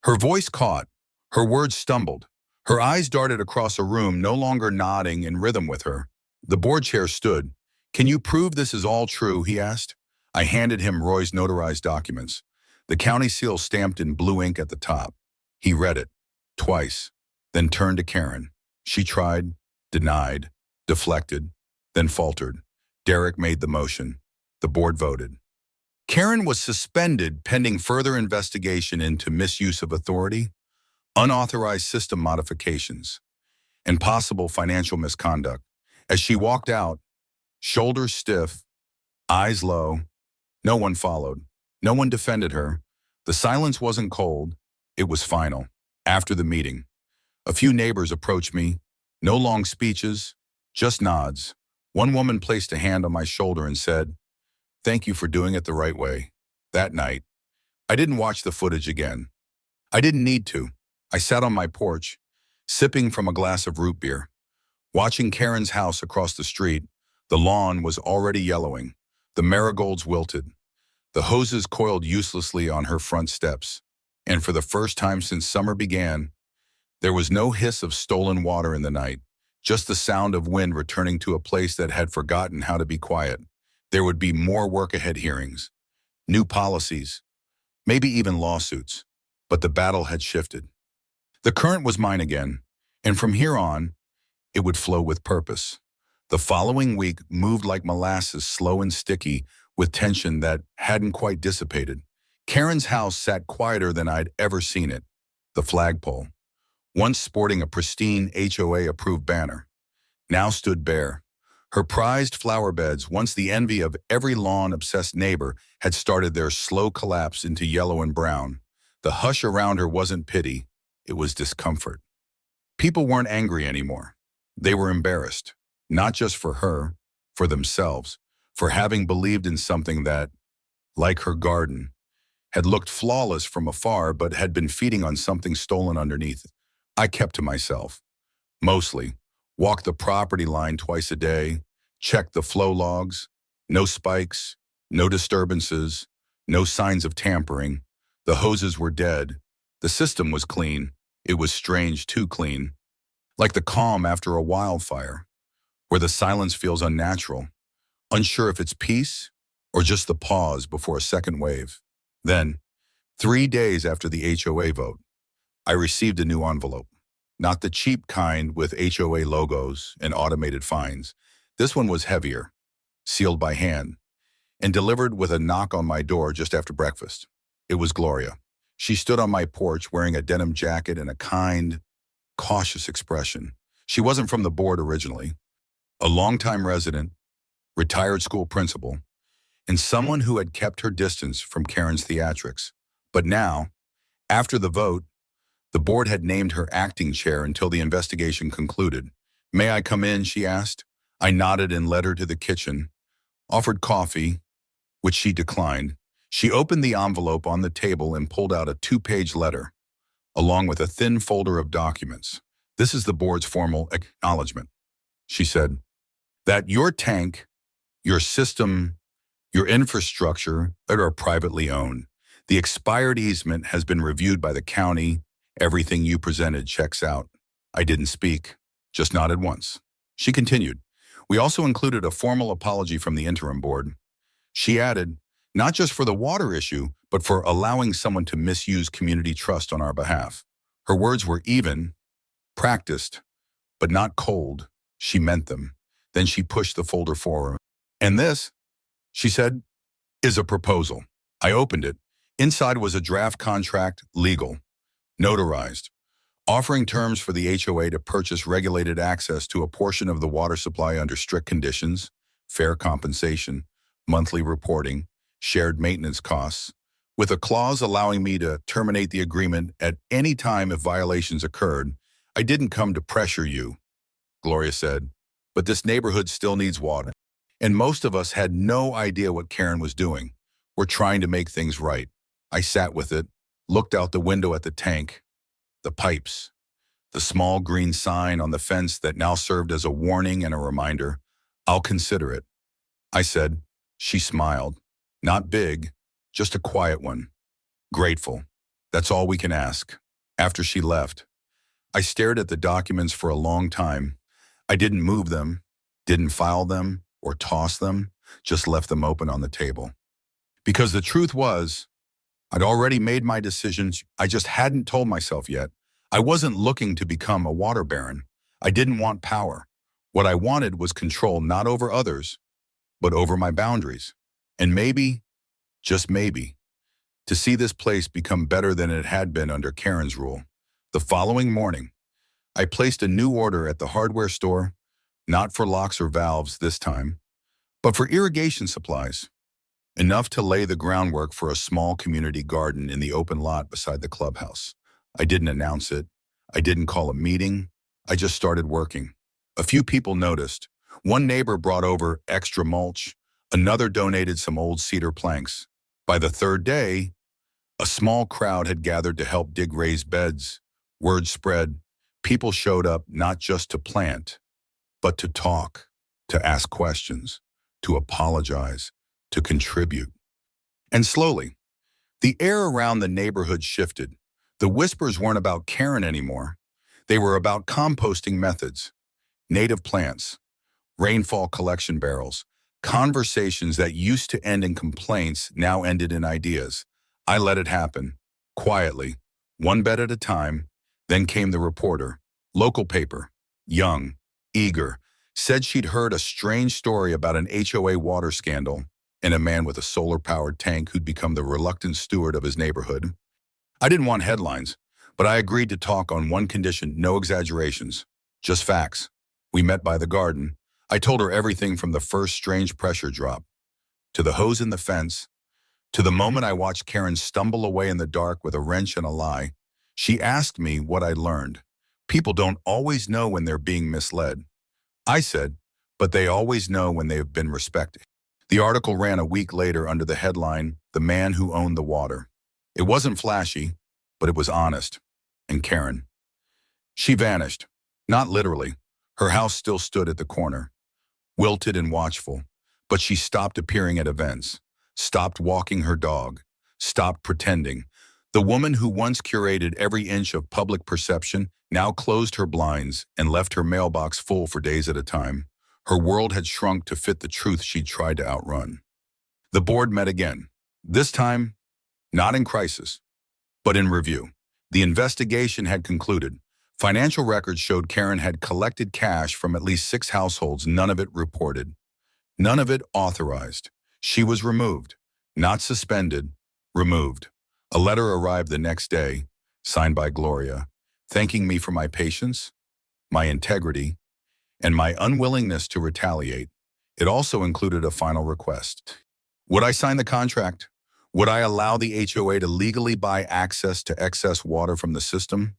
Her voice caught. Her words stumbled. Her eyes darted across a room, no longer nodding in rhythm with her. The board chair stood. "Can you prove this is all true?" he asked. I handed him Roy's notarized documents, the county seal stamped in blue ink at the top. He read it, twice, then turned to Karen. She tried, denied, deflected, then faltered. Derek made the motion. The board voted. Karen was suspended pending further investigation into misuse of authority, unauthorized system modifications, and possible financial misconduct. As she walked out, shoulders stiff, eyes low, no one followed. No one defended her. The silence wasn't cold. It was final. After the meeting, a few neighbors approached me. No long speeches, just nods. One woman placed a hand on my shoulder and said, "Thank you for doing it the right way." That night, I didn't watch the footage again. I didn't need to. I sat on my porch, sipping from a glass of root beer. Watching Karen's house across the street, the lawn was already yellowing. The marigolds wilted. The hoses coiled uselessly on her front steps. And for the first time since summer began, there was no hiss of stolen water in the night, just the sound of wind returning to a place that had forgotten how to be quiet. There would be more work ahead: hearings, new policies, maybe even lawsuits. But the battle had shifted. The current was mine again, and from here on, it would flow with purpose. The following week moved like molasses, slow and sticky, with tension that hadn't quite dissipated. Karen's house sat quieter than I'd ever seen it. The flagpole, once sporting a pristine HOA-approved banner, now stood bare. Her prized flower beds, once the envy of every lawn-obsessed neighbor, had started their slow collapse into yellow and brown. The hush around her wasn't pity, it was discomfort. People weren't angry anymore. They were embarrassed. Not just for her, for themselves, for having believed in something that, like her garden, had looked flawless from afar but had been feeding on something stolen underneath. I kept to myself. Mostly, walked the property line twice a day, checked the flow logs, no spikes, no disturbances, no signs of tampering. The hoses were dead. The system was clean. It was strange, too clean. Like the calm after a wildfire, where the silence feels unnatural, unsure if it's peace or just the pause before a second wave. Then, 3 days after the HOA vote, I received a new envelope. Not the cheap kind with HOA logos and automated fines. This one was heavier, sealed by hand, and delivered with a knock on my door just after breakfast. It was Gloria. She stood on my porch wearing a denim jacket and a kind, cautious expression. She wasn't from the board originally. A longtime resident, retired school principal, and someone who had kept her distance from Karen's theatrics. But now, after the vote, the board had named her acting chair until the investigation concluded. "May I come in?" she asked. I nodded and led her to the kitchen, offered coffee, which she declined. She opened the envelope on the table and pulled out a 2-page letter, along with a thin folder of documents. "This is the board's formal acknowledgement," she said, "that your tank, your system, your infrastructure are privately owned. The expired easement has been reviewed by the county. Everything you presented checks out." I didn't speak, just nodded once. She continued, "We also included a formal apology from the interim board." She added, "Not just for the water issue, but for allowing someone to misuse community trust on our behalf." Her words were even, practiced, but not cold. She meant them. Then she pushed the folder forward. "And this," she said, "is a proposal." I opened it. Inside was a draft contract, legal, notarized, offering terms for the HOA to purchase regulated access to a portion of the water supply under strict conditions, fair compensation, monthly reporting, shared maintenance costs, with a clause allowing me to terminate the agreement at any time if violations occurred. "I didn't come to pressure you," Gloria said, "but this neighborhood still needs water. And most of us had no idea what Karen was doing. We're trying to make things right." I sat with it, looked out the window at the tank, the pipes, The small green sign on the fence that now served as a warning and a reminder. I'll consider it, I said. She smiled. Not big, just a quiet one. Grateful. That's all we can ask. After she left, I stared at the documents for a long time. I didn't move them, didn't file them or toss them, just left them open on the table. Because the truth was, I'd already made my decisions, I just hadn't told myself yet. I wasn't looking to become a water baron. I didn't want power. What I wanted was control not over others, but over my boundaries. And maybe, just maybe, to see this place become better than it had been under Karen's rule. The following morning, I placed a new order at the hardware store, not for locks or valves this time, but for irrigation supplies. Enough to lay the groundwork for a small community garden in the open lot beside the clubhouse. I didn't announce it. I didn't call a meeting. I just started working. A few people noticed. One neighbor brought over extra mulch. Another donated some old cedar planks. By the third day, a small crowd had gathered to help dig raised beds. Word spread. People showed up not just to plant, but to talk, to ask questions, to apologize, to contribute. And slowly, the air around the neighborhood shifted. The whispers weren't about Karen anymore. They were about composting methods, native plants, rainfall collection barrels. Conversations that used to end in complaints now ended in ideas. I let it happen, quietly, one bed at a time. Then came the reporter, local paper, young, eager, said she'd heard a strange story about an HOA water scandal and a man with a solar-powered tank who'd become the reluctant steward of his neighborhood. I didn't want headlines, but I agreed to talk on one condition: no exaggerations, just facts. We met by the garden. I told her everything from the first strange pressure drop, to the hose in the fence, to the moment I watched Karen stumble away in the dark with a wrench and a lie. She asked me what I learned. People don't always know when they're being misled. I said, but they always know when they have been respected. The article ran a week later under the headline, "The Man Who Owned the Water." It wasn't flashy, but it was honest. And Karen, she vanished. Not literally. Her house still stood at the corner, wilted and watchful, but she stopped appearing at events, stopped walking her dog, stopped pretending. The woman who once curated every inch of public perception now closed her blinds and left her mailbox full for days at a time. Her world had shrunk to fit the truth she'd tried to outrun. The board met again, this time not in crisis, but in review. The investigation had concluded. Financial records showed Karen had collected cash from at least 6 households, none of it reported, none of it authorized. She was removed, not suspended, removed. A letter arrived the next day, signed by Gloria, thanking me for my patience, my integrity, and my unwillingness to retaliate. It also included a final request. Would I sign the contract? Would I allow the HOA to legally buy access to excess water from the system?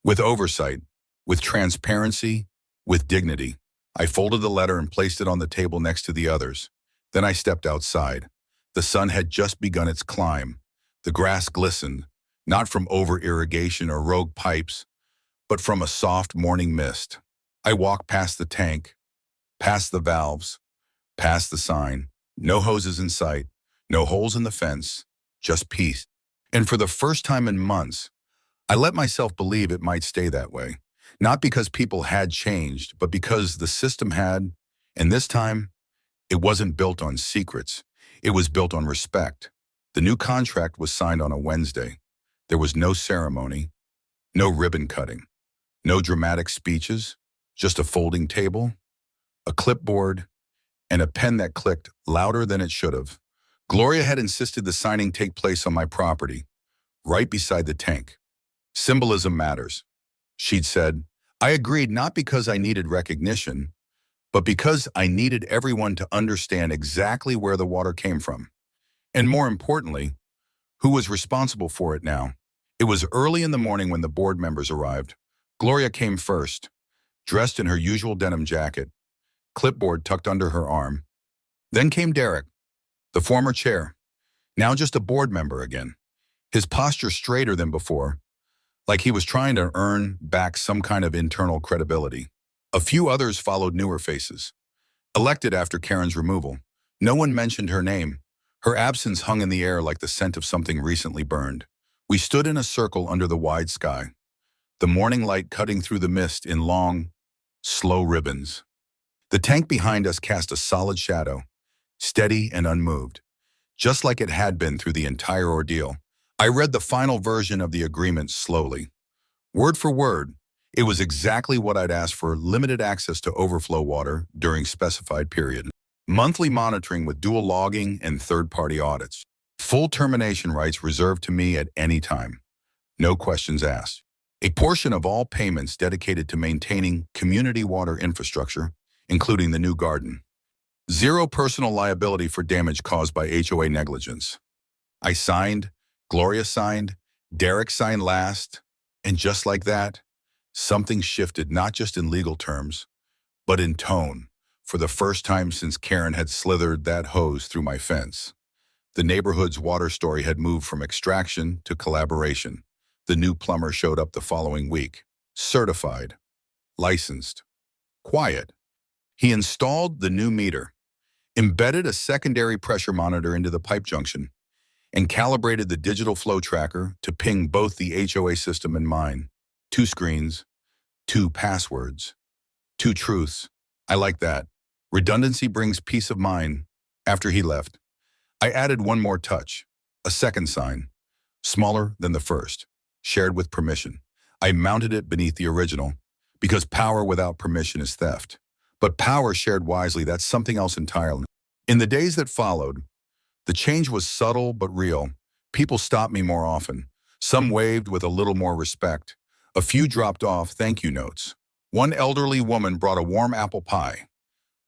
With oversight, with transparency, with dignity. I folded the letter and placed it on the table next to the others. Then I stepped outside. The sun had just begun its climb. The grass glistened, not from over-irrigation or rogue pipes, but from a soft morning mist. I walked past the tank, past the valves, past the sign. No hoses in sight, no holes in the fence, just peace. And for the first time in months, I let myself believe it might stay that way. Not because people had changed, but because the system had, and this time, it wasn't built on secrets. It was built on respect. The new contract was signed on a Wednesday. There was no ceremony, no ribbon cutting, no dramatic speeches, just a folding table, a clipboard, and a pen that clicked louder than it should have. Gloria had insisted the signing take place on my property, right beside the tank. Symbolism matters, she'd said. I agreed, not because I needed recognition, but because I needed everyone to understand exactly where the water came from. And more importantly, who was responsible for it now. It was early in the morning when the board members arrived. Gloria came first, dressed in her usual denim jacket, clipboard tucked under her arm. Then came Derek, the former chair, now just a board member again, his posture straighter than before, like he was trying to earn back some kind of internal credibility. A few others followed newer faces, elected after Karen's removal. No one mentioned her name. Her absence hung in the air like the scent of something recently burned. We stood in a circle under the wide sky, the morning light cutting through the mist in long, slow ribbons. The tank behind us cast a solid shadow, steady and unmoved, just like it had been through the entire ordeal. I read the final version of the agreement slowly. Word for word, it was exactly what I'd asked for: limited access to overflow water during specified period, monthly monitoring with dual logging and third-party audits, full termination rights reserved to me at any time, no questions asked. A portion of all payments dedicated to maintaining community water infrastructure, including the new garden. Zero personal liability for damage caused by HOA negligence. I signed, Gloria signed, Derek signed last, and just like that, something shifted, not just in legal terms, but in tone, for the first time since Karen had slithered that hose through my fence. The neighborhood's water story had moved from extraction to collaboration. The new plumber showed up the following week, certified, licensed, quiet. He installed the new meter, embedded a secondary pressure monitor into the pipe junction, and calibrated the digital flow tracker to ping both the HOA system and mine. 2 screens, 2 passwords, 2 truths. I like that. Redundancy brings peace of mind. After he left, I added one more touch, a second sign, smaller than the first, shared with permission. I mounted it beneath the original, because power without permission is theft. But power shared wisely, that's something else entirely. In the days that followed, the change was subtle but real. People stopped me more often. Some waved with a little more respect. A few dropped off thank you notes. One elderly woman brought a warm apple pie,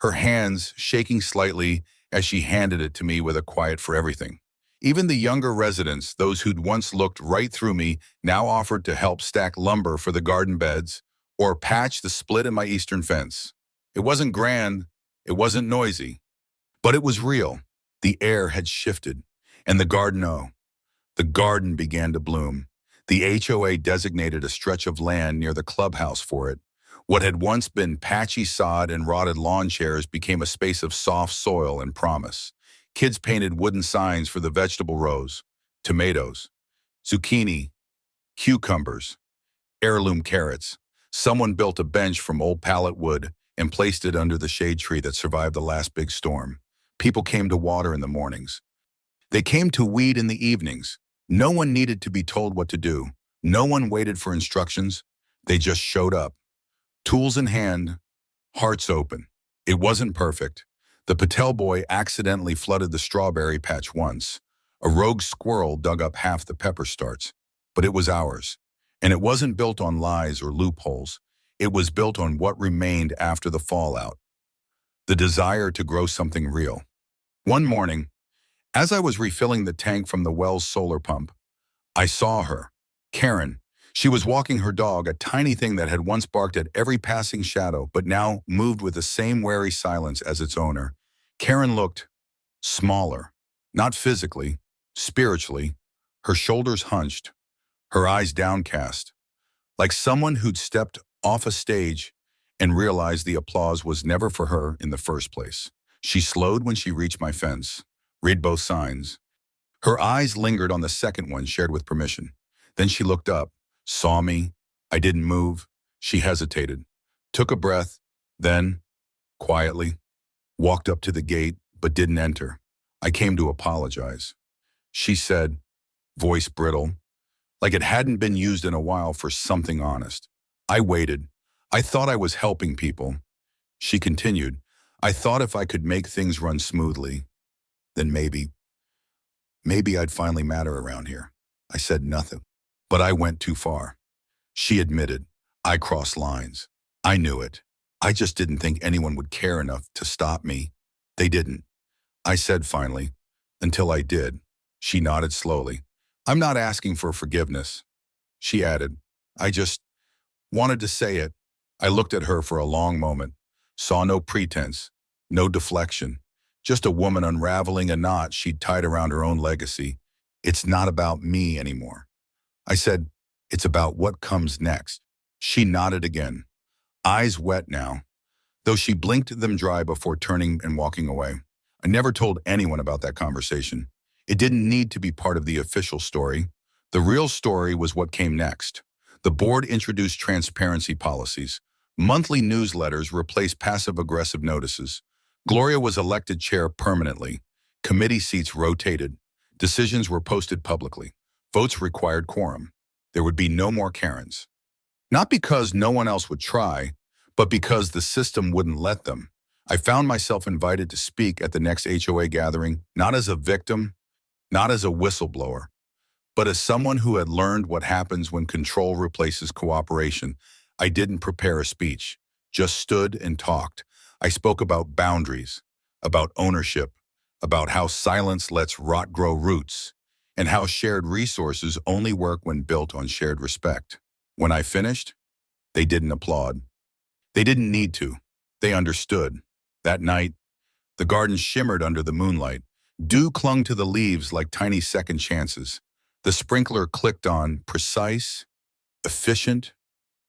her hands shaking slightly as she handed it to me with a quiet for everything. Even the younger residents, those who'd once looked right through me, now offered to help stack lumber for the garden beds or patch the split in my eastern fence. It wasn't grand, it wasn't noisy, but it was real. The air had shifted, and the garden began to bloom. The HOA designated a stretch of land near the clubhouse for it. What had once been patchy sod and rotted lawn chairs became a space of soft soil and promise. Kids painted wooden signs for the vegetable rows, tomatoes, zucchini, cucumbers, heirloom carrots. Someone built a bench from old pallet wood and placed it under the shade tree that survived the last big storm. People came to water in the mornings. They came to weed in the evenings. No one needed to be told what to do. No one waited for instructions. They just showed up, tools in hand, hearts open. It wasn't perfect. The Patel boy accidentally flooded the strawberry patch once. A rogue squirrel dug up half the pepper starts. But it was ours. And it wasn't built on lies or loopholes. It was built on what remained after the fallout. The desire to grow something real. One morning, as I was refilling the tank from the well's solar pump, I saw her, Karen. She was walking her dog, a tiny thing that had once barked at every passing shadow, but now moved with the same wary silence as its owner. Karen looked smaller, not physically, spiritually, her shoulders hunched, her eyes downcast, like someone who'd stepped off a stage and realized the applause was never for her in the first place. She slowed when she reached my fence, read both signs. Her eyes lingered on the second one, shared with permission. Then she looked up, saw me. I didn't move. She hesitated, took a breath, then, quietly, walked up to the gate but didn't enter. I came to apologize. She said, voice brittle, like it hadn't been used in a while, for something honest. I waited. I thought I was helping people. She continued, I thought if I could make things run smoothly, then maybe I'd finally matter around here. I said nothing, but I went too far. She admitted, I crossed lines. I knew it. I just didn't think anyone would care enough to stop me. They didn't. I said finally, until I did. She nodded slowly. I'm not asking for forgiveness. She added, I just wanted to say it. I looked at her for a long moment, saw no pretense, no deflection, just a woman unraveling a knot she'd tied around her own legacy. It's not about me anymore. I said, It's about what comes next. She nodded again, eyes wet now, though she blinked them dry before turning and walking away. I never told anyone about that conversation. It didn't need to be part of the official story. The real story was what came next. The board introduced transparency policies. Monthly newsletters replaced passive-aggressive notices. Gloria was elected chair permanently. Committee seats rotated. Decisions were posted publicly. Votes required quorum. There would be no more Karens. Not because no one else would try, but because the system wouldn't let them. I found myself invited to speak at the next HOA gathering, not as a victim, not as a whistleblower, but as someone who had learned what happens when control replaces cooperation. I didn't prepare a speech, just stood and talked. I spoke about boundaries, about ownership, about how silence lets rot grow roots, and how shared resources only work when built on shared respect. When I finished, they didn't applaud. They didn't need to. They understood. That night, the garden shimmered under the moonlight. Dew clung to the leaves like tiny second chances. The sprinkler clicked on, precise, efficient,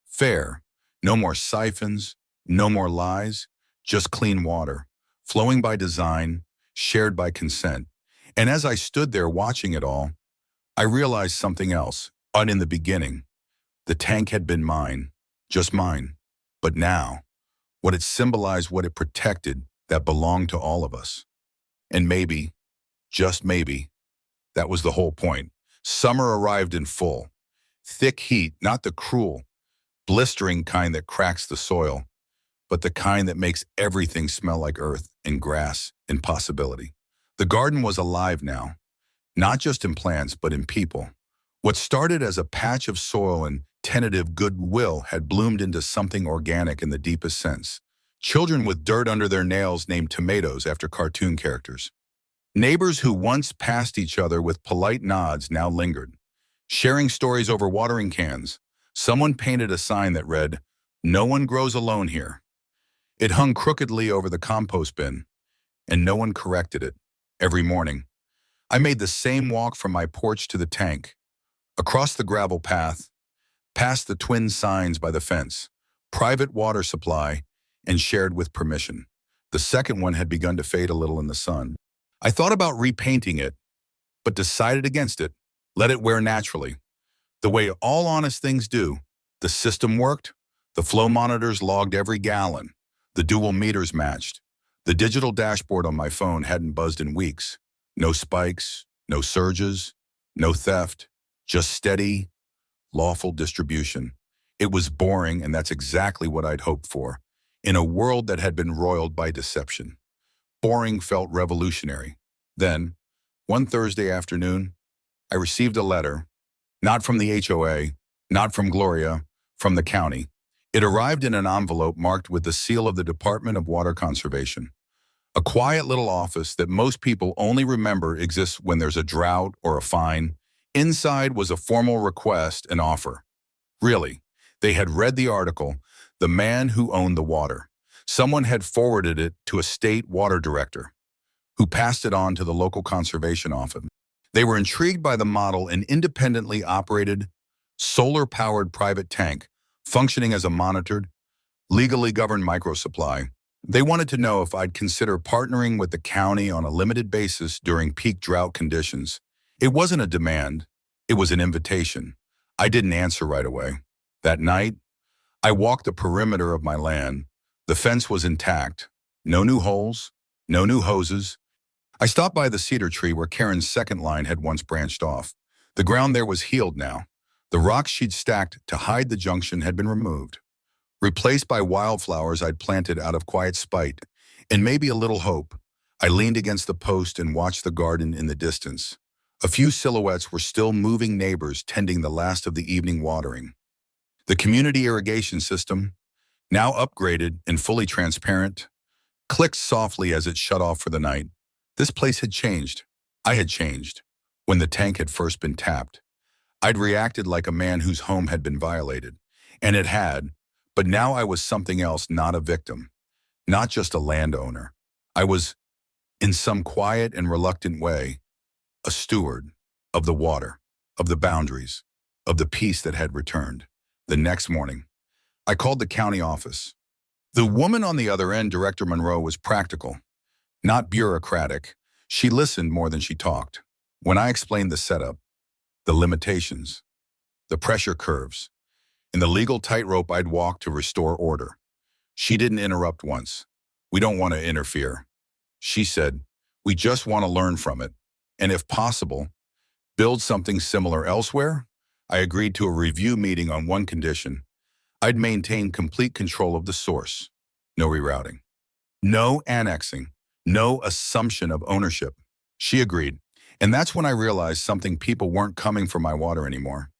fair. No more siphons, no more lies, just clean water, flowing by design, shared by consent. And as I stood there watching it all, I realized something else. In the beginning, the tank had been mine, just mine. But now, what it symbolized, what it protected, that belonged to all of us. And maybe, just maybe, that was the whole point. Summer arrived in full. Thick heat, not the cruel, blistering kind that cracks the soil, but the kind that makes everything smell like earth and grass and possibility. The garden was alive now, not just in plants, but in people. What started as a patch of soil and tentative goodwill had bloomed into something organic in the deepest sense. Children with dirt under their nails named tomatoes after cartoon characters. Neighbors who once passed each other with polite nods now lingered, sharing stories over watering cans. Someone painted a sign that read, "No one grows alone here." It hung crookedly over the compost bin, and no one corrected it. Every morning, I made the same walk from my porch to the tank, across the gravel path, past the twin signs by the fence, private water supply, and shared with permission. The second one had begun to fade a little in the sun. I thought about repainting it, but decided against it. Let it wear naturally, the way all honest things do. The system worked. The flow monitors logged every gallon. The dual meters matched. The digital dashboard on my phone hadn't buzzed in weeks. No spikes, no surges, no theft, just steady, lawful distribution. It was boring, and that's exactly what I'd hoped for, in a world that had been roiled by deception. Boring felt revolutionary. Then, one Thursday afternoon, I received a letter, not from the HOA, not from Gloria, from the county. It arrived in an envelope marked with the seal of the Department of Water Conservation. A quiet little office that most people only remember exists when there's a drought or a fine. Inside was a formal request and offer. Really, they had read the article, The Man Who Owned the Water. Someone had forwarded it to a state water director, who passed it on to the local conservation office. They were intrigued by the model, an independently operated, solar-powered private tank, functioning as a monitored, legally governed microsupply. They wanted to know if I'd consider partnering with the county on a limited basis during peak drought conditions. It wasn't a demand, it was an invitation. I didn't answer right away. That night, I walked the perimeter of my land. The fence was intact. No new holes, no new hoses. I stopped by the cedar tree where Karen's second line had once branched off. The ground there was healed now. The rocks she'd stacked to hide the junction had been removed, replaced by wildflowers I'd planted out of quiet spite, and maybe a little hope. I leaned against the post and watched the garden in the distance. A few silhouettes were still moving neighbors tending the last of the evening watering. The community irrigation system, now upgraded and fully transparent, clicked softly as it shut off for the night. This place had changed. I had changed. When the tank had first been tapped, I'd reacted like a man whose home had been violated. And it had, but now I was something else, not a victim, not just a landowner. I was, in some quiet and reluctant way, a steward of the water, of the boundaries, of the peace that had returned. The next morning, I called the county office. The woman on the other end, Director Monroe, was practical, not bureaucratic. She listened more than she talked. When I explained the setup, the limitations, the pressure curves, and the legal tightrope I'd walk to restore order, she didn't interrupt once. "We don't want to interfere," she said. "We just want to learn from it, and if possible, build something similar elsewhere." I agreed to a review meeting on one condition: I'd maintain complete control of the source. No rerouting. No annexing. No assumption of ownership. She agreed. And that's when I realized something: people weren't coming for my water anymore.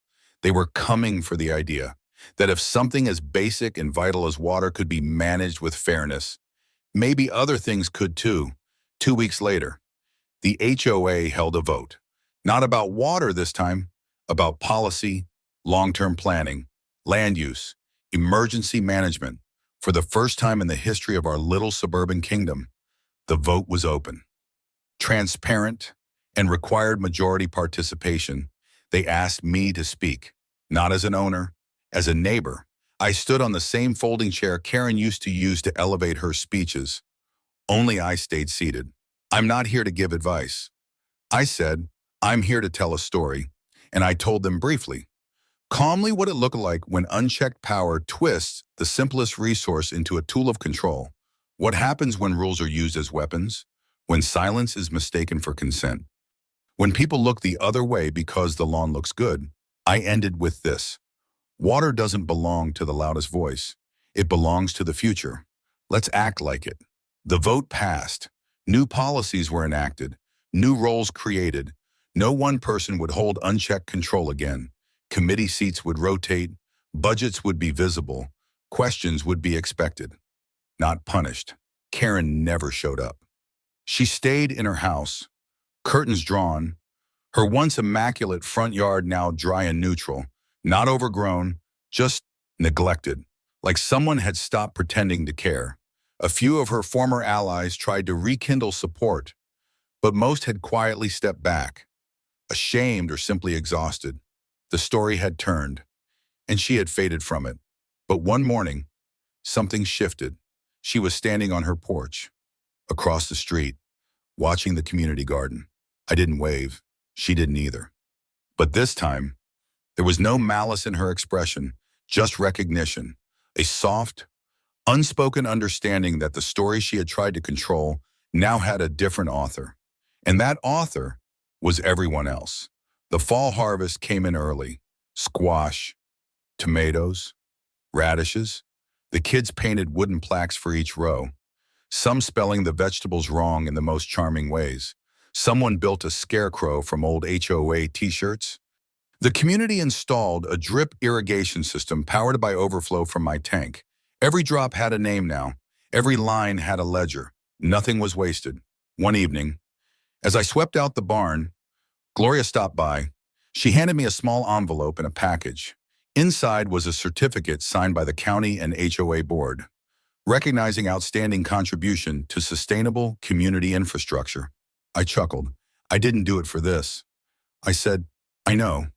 They were coming for the idea that if something as basic and vital as water could be managed with fairness, maybe other things could too. 2 weeks later, the HOA held a vote. Not about water this time, about policy, long-term planning, land use, emergency management. For the first time in the history of our little suburban kingdom, the vote was open, transparent, and required majority participation. They asked me to speak, not as an owner, as a neighbor. I stood on the same folding chair Karen used to use to elevate her speeches. Only I stayed seated. "I'm not here to give advice," I said. "I'm here to tell a story." And I told them briefly, calmly, what it looked like when unchecked power twists the simplest resource into a tool of control. What happens when rules are used as weapons? When silence is mistaken for consent? When people look the other way because the lawn looks good? I ended with this: water doesn't belong to the loudest voice. It belongs to the future. Let's act like it. The vote passed. New policies were enacted. New roles created. No one person would hold unchecked control again. Committee seats would rotate. Budgets would be visible. Questions would be expected, not punished. Karen never showed up. She stayed in her house, curtains drawn, her once immaculate front yard now dry and neutral, not overgrown, just neglected, like someone had stopped pretending to care. A few of her former allies tried to rekindle support, but most had quietly stepped back, ashamed or simply exhausted. The story had turned, and she had faded from it. But one morning, something shifted. She was standing on her porch, across the street, watching the community garden. I didn't wave. She didn't either. But this time, there was no malice in her expression, just recognition, a soft, unspoken understanding that the story she had tried to control now had a different author. And that author was everyone else. The fall harvest came in early. Squash, tomatoes, radishes. The kids painted wooden plaques for each row, some spelling the vegetables wrong in the most charming ways. Someone built a scarecrow from old HOA t-shirts. The community installed a drip irrigation system powered by overflow from my tank. Every drop had a name now. Every line had a ledger. Nothing was wasted. One evening, as I swept out the barn, Gloria stopped by. She handed me a small envelope and a package. Inside was a certificate signed by the county and HOA board, recognizing outstanding contribution to sustainable community infrastructure. I chuckled. "I didn't do it for this." I said, "I know,"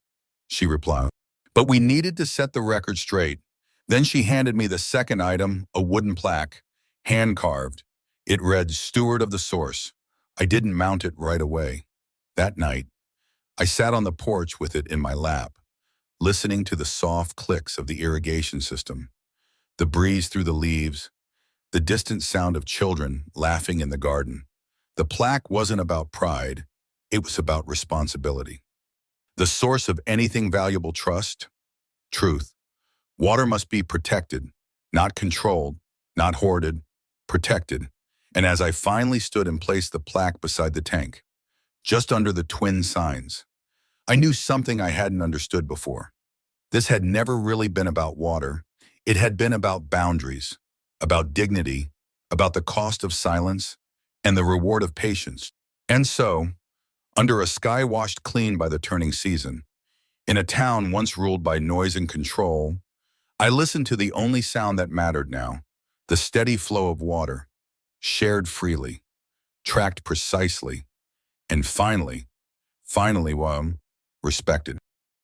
she replied. "But we needed to set the record straight." Then she handed me the second item, a wooden plaque, hand-carved. It read, "Steward of the Source." I didn't mount it right away. That night, I sat on the porch with it in my lap, listening to the soft clicks of the irrigation system, the breeze through the leaves, the distant sound of children laughing in the garden. The plaque wasn't about pride, it was about responsibility. The source of anything valuable: trust, truth. Water must be protected, not controlled, not hoarded, protected. And as I finally stood and placed the plaque beside the tank, just under the twin signs, I knew something I hadn't understood before. This had never really been about water. It had been about boundaries, about dignity, about the cost of silence, and the reward of patience. And so, under a sky washed clean by the turning season, in a town once ruled by noise and control, I listened to the only sound that mattered now: the steady flow of water, shared freely, tracked precisely, and finally, respected.